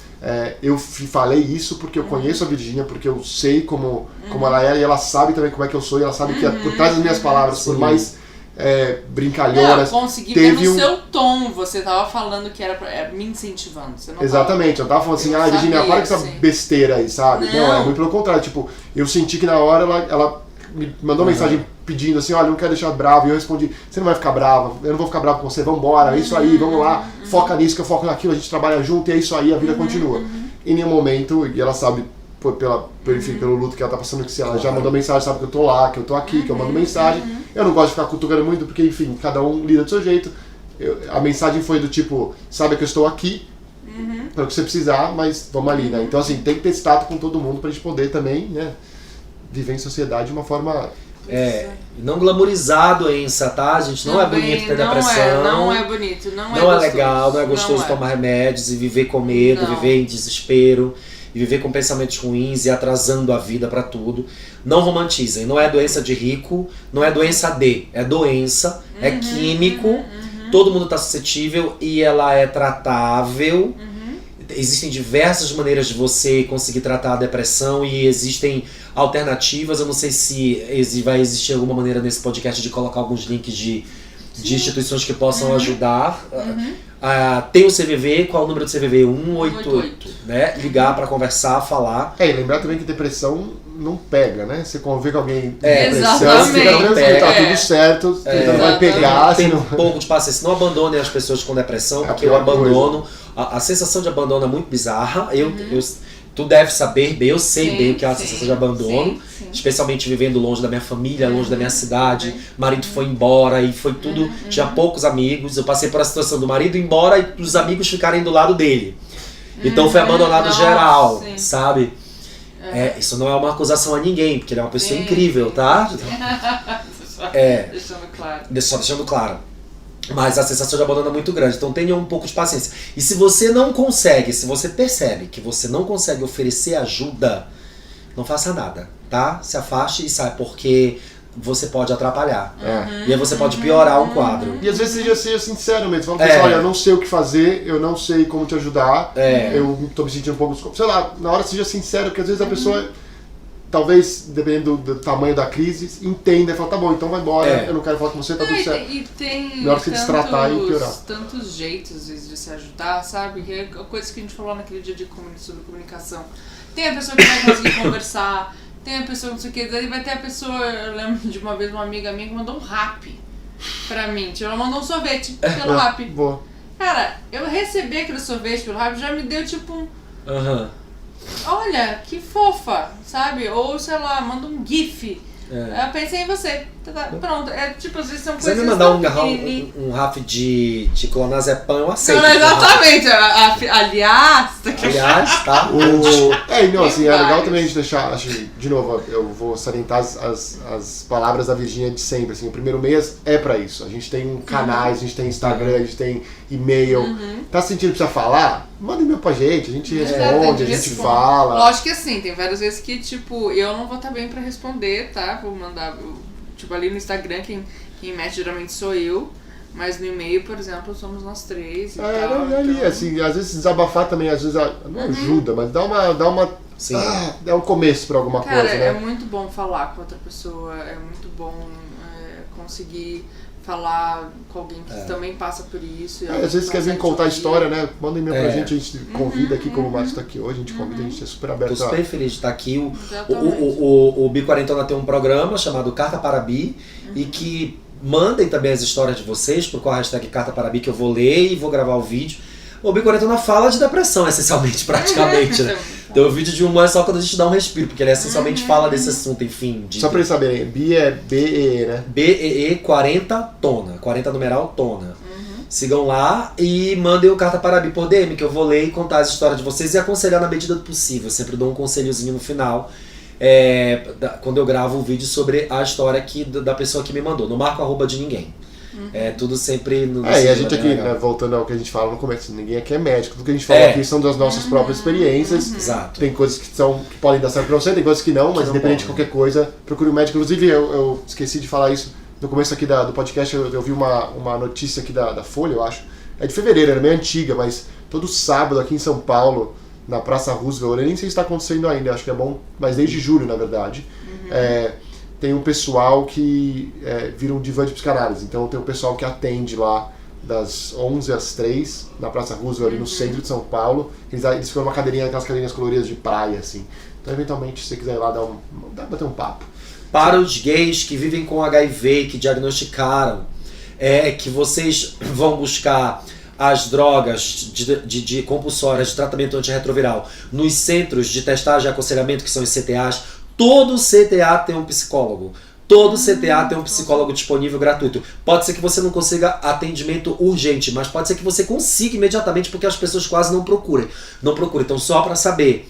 [SPEAKER 2] Eu falei isso porque eu conheço a Virgínia, porque eu sei como ela era, e ela sabe também como é que eu sou, e ela sabe que por trás das minhas palavras, por mais brincalhonas,
[SPEAKER 3] consegui ver no seu tom, você tava falando que era me incentivando. Você não
[SPEAKER 2] exatamente, eu tava falando assim, Virgínia, para com essa besteira aí, sabe? Não, é muito pelo contrário, tipo, eu senti que na hora ela me mandou uma mensagem pedindo assim, olha, não quero deixar bravo, e eu respondi, você não vai ficar brava, eu não vou ficar bravo com você, vambora, é isso aí, vamos lá, foca nisso, que eu foco naquilo, a gente trabalha junto, e é isso aí, a vida continua. Em nenhum momento, e ela sabe, pelo luto que ela tá passando, que se ela já mandou mensagem, sabe que eu tô lá, que eu tô aqui, que eu mando mensagem, eu não gosto de ficar cutucando muito, porque enfim, cada um lida do seu jeito. A mensagem foi do tipo, sabe que eu estou aqui, para o que você precisar, mas vamos ali, né? Então assim, tem que ter esse tato com todo mundo pra gente poder também, né, viver em sociedade de uma forma...
[SPEAKER 4] não glamorizar a doença, tá, gente? Não é bonito ter depressão.
[SPEAKER 3] Não é bonito, não é
[SPEAKER 4] gostoso.
[SPEAKER 3] Não é
[SPEAKER 4] legal, não é gostoso tomar remédios e viver com medo, viver em desespero, e viver com pensamentos ruins e atrasando a vida pra tudo. Não romantizem, não é doença de rico, não é doença é doença, é químico, todo mundo tá suscetível e ela é tratável. existem diversas maneiras de você conseguir tratar a depressão e existem alternativas. Eu não sei se vai existir alguma maneira nesse podcast de colocar alguns links de instituições que possam ajudar. Tem o CVV, qual é o número do CVV? 188, né? Ligar pra conversar, falar.
[SPEAKER 2] E lembrar também que depressão não pega, né? Você conviver com alguém com
[SPEAKER 3] Exatamente.
[SPEAKER 2] depressão, fica tranquilo, tá
[SPEAKER 3] É.
[SPEAKER 2] tudo certo, não vai pegar.
[SPEAKER 4] Tem
[SPEAKER 2] senão...
[SPEAKER 4] um pouco de paciência. Não abandonem as pessoas com depressão,
[SPEAKER 2] É a
[SPEAKER 4] porque o
[SPEAKER 2] pior
[SPEAKER 4] abandono, a sensação de abandono é muito bizarra. Tu deve saber bem, eu sei
[SPEAKER 3] Sim,
[SPEAKER 4] bem o que é a
[SPEAKER 3] sim,
[SPEAKER 4] sensação de abandono,
[SPEAKER 3] sim.
[SPEAKER 4] especialmente vivendo longe da minha família, longe da minha cidade. Marido foi embora e foi tudo, tinha poucos amigos. Eu passei por a situação do marido ir embora e os amigos ficarem do lado dele. Então foi abandonado
[SPEAKER 3] Nossa,
[SPEAKER 4] geral,
[SPEAKER 3] sim.
[SPEAKER 4] sabe? Isso não é uma acusação a ninguém, porque ele é uma pessoa
[SPEAKER 3] Sim,
[SPEAKER 4] incrível,
[SPEAKER 3] sim.
[SPEAKER 4] tá?
[SPEAKER 3] Deixando claro.
[SPEAKER 4] Só deixando claro. Mas a sensação de abandono é muito grande, então tenha um pouco de paciência. E se você não consegue, se você percebe que você não consegue oferecer ajuda, não faça nada, tá? Se afaste e sai, porque você pode atrapalhar. E aí você pode piorar o quadro.
[SPEAKER 2] E às vezes seja sincero mesmo. Fala pra pessoa, olha, eu não sei o que fazer, eu não sei como te ajudar, eu tô me sentindo um pouco... Sei lá, na hora seja sincero, porque às vezes a pessoa, talvez, dependendo do tamanho da crise, entenda e fala, tá bom, então vai embora, eu não quero falar com você, tá tudo certo.
[SPEAKER 3] E tem
[SPEAKER 2] Na hora que se destratar e piorar.
[SPEAKER 3] tantos jeitos, às vezes, de se ajudar, sabe? Que é a coisa que a gente falou naquele dia sobre comunicação. Tem a pessoa que vai conseguir conversar, tem a pessoa não sei o que, daí vai ter a pessoa, eu lembro de uma vez uma amiga minha que mandou um rap pra mim, ela mandou um sorvete pelo rap.
[SPEAKER 2] Boa.
[SPEAKER 3] Cara, eu recebi aquele sorvete pelo rap, já me deu tipo um... Olha, que fofa, sabe? Ou, sei lá, manda um gif. Eu pensei em você. Pronto, tipo, às vezes são
[SPEAKER 4] Se você
[SPEAKER 3] coisas
[SPEAKER 4] me mandar
[SPEAKER 3] tão
[SPEAKER 4] um
[SPEAKER 3] pequenininhas.
[SPEAKER 4] raf de clonazepam, eu aceito.
[SPEAKER 3] Não, exatamente. Aliás,
[SPEAKER 4] Aliás, tá?
[SPEAKER 2] Não, assim, é legal
[SPEAKER 3] vários.
[SPEAKER 2] também a gente deixar, acho que, de novo, eu vou salientar as palavras da Virgínia de sempre, assim, o primeiro mês é pra isso, a gente tem canais, a gente tem Instagram, a gente tem e-mail, tá sentindo que precisa falar? Manda e-mail pra gente, a gente responde, a gente fala.
[SPEAKER 3] Lógico que assim, tem várias vezes que, tipo, eu não vou estar bem pra responder, tá? Vou mandar, tipo, ali no Instagram, quem mexe geralmente sou eu. Mas no e-mail, por exemplo, somos nós três e tal.
[SPEAKER 2] Não, e ali,
[SPEAKER 3] então...
[SPEAKER 2] assim, às vezes desabafar também, às vezes não ajuda, mas dá uma
[SPEAKER 4] Sim.
[SPEAKER 2] é um começo pra alguma
[SPEAKER 3] Cara,
[SPEAKER 2] coisa, né?
[SPEAKER 3] é muito bom falar com outra pessoa, é muito bom conseguir falar com alguém que também passa por isso. E
[SPEAKER 2] Às vezes quer vir contar a história, né? Manda e-mail pra gente, a gente convida aqui, como o Márcio tá aqui hoje, a gente convida, a gente é super aberto
[SPEAKER 4] Tô super feliz de estar aqui.
[SPEAKER 3] Exatamente.
[SPEAKER 4] O Bi40 tem um programa chamado Carta para Bi e que mandem também as histórias de vocês por qual a hashtag Carta para Bi, que eu vou ler e vou gravar o vídeo. O Bi40 fala de depressão, essencialmente, praticamente, né? Então o vídeo de humor é só quando a gente dá um respiro, porque ele essencialmente fala desse assunto, enfim.
[SPEAKER 2] Só pra eles saberem, Bi é BEE, né?
[SPEAKER 4] BEE 40 tona, 40 numeral tona. Sigam lá e mandem o Carta para Bi por DM, que eu vou ler e contar as histórias de vocês e aconselhar na medida do possível. Eu sempre dou um conselhozinho no final, quando eu gravo o vídeo sobre a história da pessoa que me mandou. Não marco arroba de ninguém. É tudo sempre no
[SPEAKER 2] E a gente aqui, né, voltando ao que a gente fala no começo, ninguém aqui é médico, tudo que a gente fala aqui são das nossas próprias experiências.
[SPEAKER 4] Exato.
[SPEAKER 2] Tem coisas que podem dar certo pra você, tem coisas que não, mas independente de qualquer coisa, procure um médico. Inclusive, eu esqueci de falar isso no começo aqui do podcast, eu vi uma notícia aqui da Folha, eu acho. É de fevereiro, era meio antiga, mas todo sábado aqui em São Paulo, na Praça Roosevelt, eu nem sei se está acontecendo ainda, acho que é bom, mas desde julho, na verdade. Tem um pessoal que vira um divã de psicanálise. Então tem um pessoal que atende lá das 11 às 3 na Praça Roosevelt, ali no centro de São Paulo. Eles ficam numa cadeirinha, aquelas cadeirinhas coloridas de praia, assim. Então, eventualmente, se você quiser ir lá bater um papo.
[SPEAKER 4] Para os gays que vivem com HIV e que diagnosticaram, que vocês vão buscar as drogas de compulsórias de tratamento antirretroviral nos centros de testagem e aconselhamento, que são os CTAs. Todo CTA tem um psicólogo. Todo CTA tem um psicólogo disponível gratuito. Pode ser que você não consiga atendimento urgente, mas pode ser que você consiga imediatamente, porque as pessoas quase não procuram. Então, só para saber,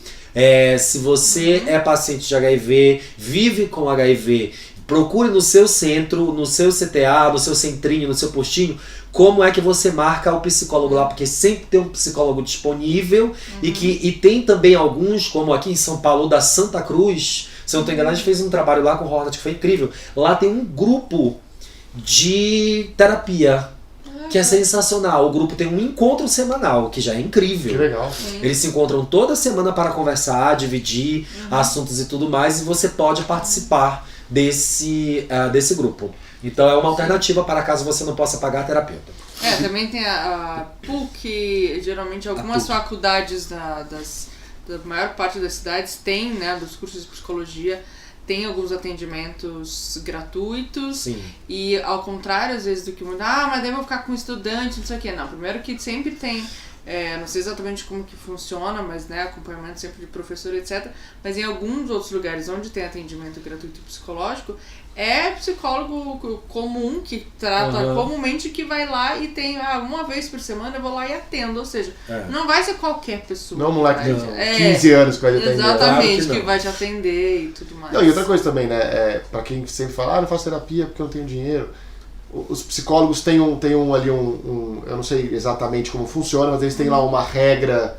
[SPEAKER 4] se você é paciente de HIV, vive com HIV, procure no seu centro, no seu CTA, no seu centrinho, no seu postinho, como é que você marca o psicólogo lá, porque sempre tem um psicólogo disponível e tem também alguns, como aqui em São Paulo, da Santa Cruz. Se eu não estou enganado, a gente fez um trabalho lá com o Hornet que foi incrível. Lá tem um grupo de terapia. que é sensacional. O grupo tem um encontro semanal, que já é incrível.
[SPEAKER 2] Que legal.
[SPEAKER 4] Eles se encontram toda semana para conversar, dividir assuntos e tudo mais, e você pode participar desse grupo. Então é uma alternativa para caso você não possa pagar a terapeuta.
[SPEAKER 3] Também tem a PUC, geralmente algumas faculdades da maior parte das cidades tem, né, dos cursos de psicologia, tem alguns atendimentos gratuitos.
[SPEAKER 4] Sim.
[SPEAKER 3] E ao contrário, às vezes, do que mas daí eu vou ficar com estudante, não sei o quê. Não, primeiro que sempre tem, não sei exatamente como que funciona, mas né, acompanhamento sempre de professor, etc. Mas em alguns outros lugares onde tem atendimento gratuito gratuito é psicólogo comum que trata comumente, que vai lá e tem uma vez por semana eu vou lá e atendo, ou seja, não vai ser qualquer pessoa.
[SPEAKER 2] Não é um moleque de 15 anos que vai te atender.
[SPEAKER 3] Exatamente,
[SPEAKER 4] Claro
[SPEAKER 3] que vai te atender e tudo mais.
[SPEAKER 2] Não, e outra coisa também, né, pra quem sempre fala, não faço terapia porque eu não tenho dinheiro, os psicólogos têm ali eu não sei exatamente como funciona, mas eles têm lá uma regra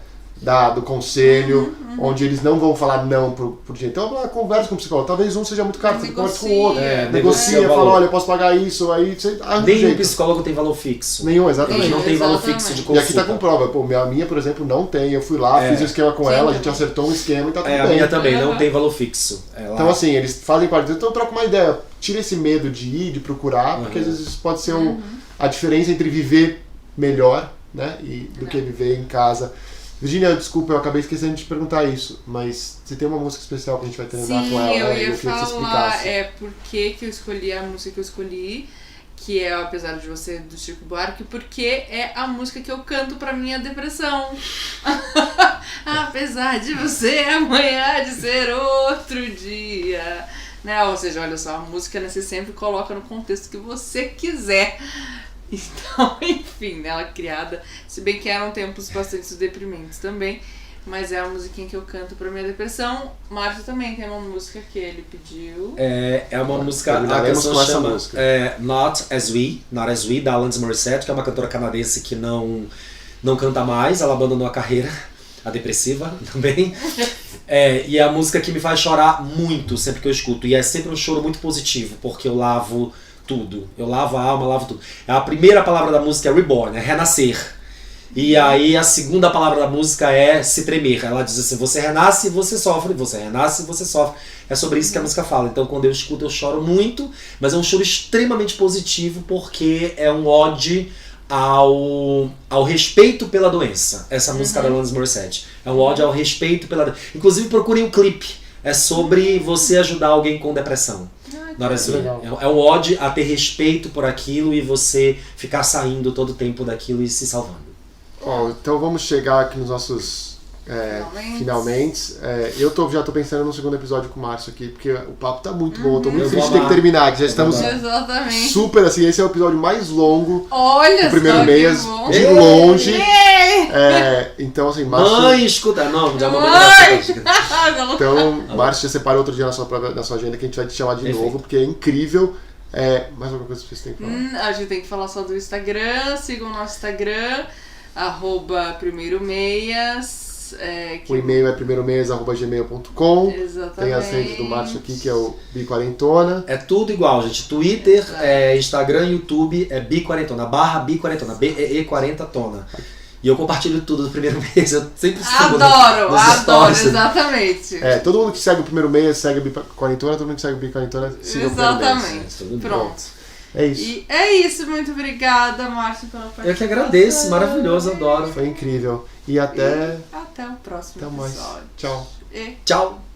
[SPEAKER 2] do conselho, onde eles não vão falar não por dinheiro. Então, conversa com o psicólogo. Talvez um seja muito caro, você conversa com o outro. Negocia, fala, olha, eu posso pagar isso, aí você arranja um
[SPEAKER 4] Nenhum
[SPEAKER 2] jeito.
[SPEAKER 4] psicólogo tem valor fixo.
[SPEAKER 2] Nenhum, exatamente.
[SPEAKER 4] Eles não tem valor fixo de consulta.
[SPEAKER 2] E aqui tá com prova. Pô, a minha, por exemplo, não tem. Eu fui lá, fiz o esquema com ela, a gente acertou um esquema e tá tudo bem.
[SPEAKER 4] A minha também, não tem valor fixo.
[SPEAKER 2] Então, assim, eles fazem parte. Então, troca uma ideia. Tira esse medo de ir, de procurar, porque às vezes pode ser a diferença entre viver melhor, né, do que viver em casa. Virginia, desculpa, eu acabei esquecendo de te perguntar isso, mas você tem uma música especial que a gente vai treinar com ela?
[SPEAKER 3] Sim, eu ia
[SPEAKER 2] queria que você
[SPEAKER 3] falar
[SPEAKER 2] explicasse.
[SPEAKER 3] por que eu escolhi a música que eu escolhi, que é Apesar de Você, do Chico Buarque, porque é a música que eu canto pra minha depressão. Apesar de você, amanhã de ser outro dia. Né? Ou seja, olha só, a música, né, você sempre coloca no contexto que você quiser. Então, enfim, ela criada, se bem que eram tempos bastante deprimentes também, mas é a musiquinha que eu canto pra minha depressão. Márcio também tem uma música que ele pediu.
[SPEAKER 4] É uma música, a canção chama Not As We, da Alanis Morissette, que é uma cantora canadense que não canta mais, ela abandonou a carreira, a depressiva também. E é a música que me faz chorar muito sempre que eu escuto, e é sempre um choro muito positivo, porque eu lavo tudo. Eu lavo a alma, lavo tudo. A primeira palavra da música é reborn, é renascer. E aí a segunda palavra da música é se tremer. Ela diz assim, você renasce e você sofre, você renasce e você sofre. É sobre isso que a música fala. Então quando eu escuto eu choro muito, mas é um choro extremamente positivo, porque é um ode ao respeito pela doença. Essa música da Alanis Morissette. É um ode ao respeito pela doença. Inclusive procurem o clipe. É sobre você ajudar alguém com depressão. É um ode a ter respeito por aquilo e você ficar saindo todo o tempo daquilo e se salvando.
[SPEAKER 2] Então vamos chegar aqui nos nossos finalmente. Eu já tô pensando no segundo episódio com o Márcio aqui, porque o papo tá muito bom. Eu tô muito feliz de ter que terminar, que já estamos super assim. Esse é o episódio mais longo do primeiro mês, de longe. Então, assim, Márcio.
[SPEAKER 4] Mãe, escuta! Não, já mandou.
[SPEAKER 2] Então, Márcio, já separa outro dia na sua agenda que a gente vai te chamar de novo, porque é incrível. Mais alguma coisa que vocês têm que falar?
[SPEAKER 3] A gente tem que falar só do Instagram. Sigam o nosso Instagram, @primeiromeias.
[SPEAKER 2] O e-mail é primeiromeias@gmail.com.
[SPEAKER 3] Exatamente.
[SPEAKER 2] Tem as redes do Márcio aqui, que é o Bi40.
[SPEAKER 4] É tudo igual, gente. Twitter, Instagram, YouTube é Bi40, /Bi40, BEE40tona. E eu compartilho tudo do primeiro mês. Eu sempre
[SPEAKER 3] adoro, exatamente.
[SPEAKER 2] Todo mundo que segue o primeiro mês segue o Bi40, todo mundo que segue o Bi40 siga o primeiro mês.
[SPEAKER 3] Exatamente. Pronto.
[SPEAKER 2] É isso.
[SPEAKER 3] E é isso, muito obrigada, Márcio, pela participação.
[SPEAKER 4] Eu que agradeço, maravilhoso, adoro.
[SPEAKER 2] Foi incrível. E até
[SPEAKER 3] o próximo
[SPEAKER 2] mais.
[SPEAKER 3] episódio.
[SPEAKER 2] Tchau.
[SPEAKER 4] Tchau.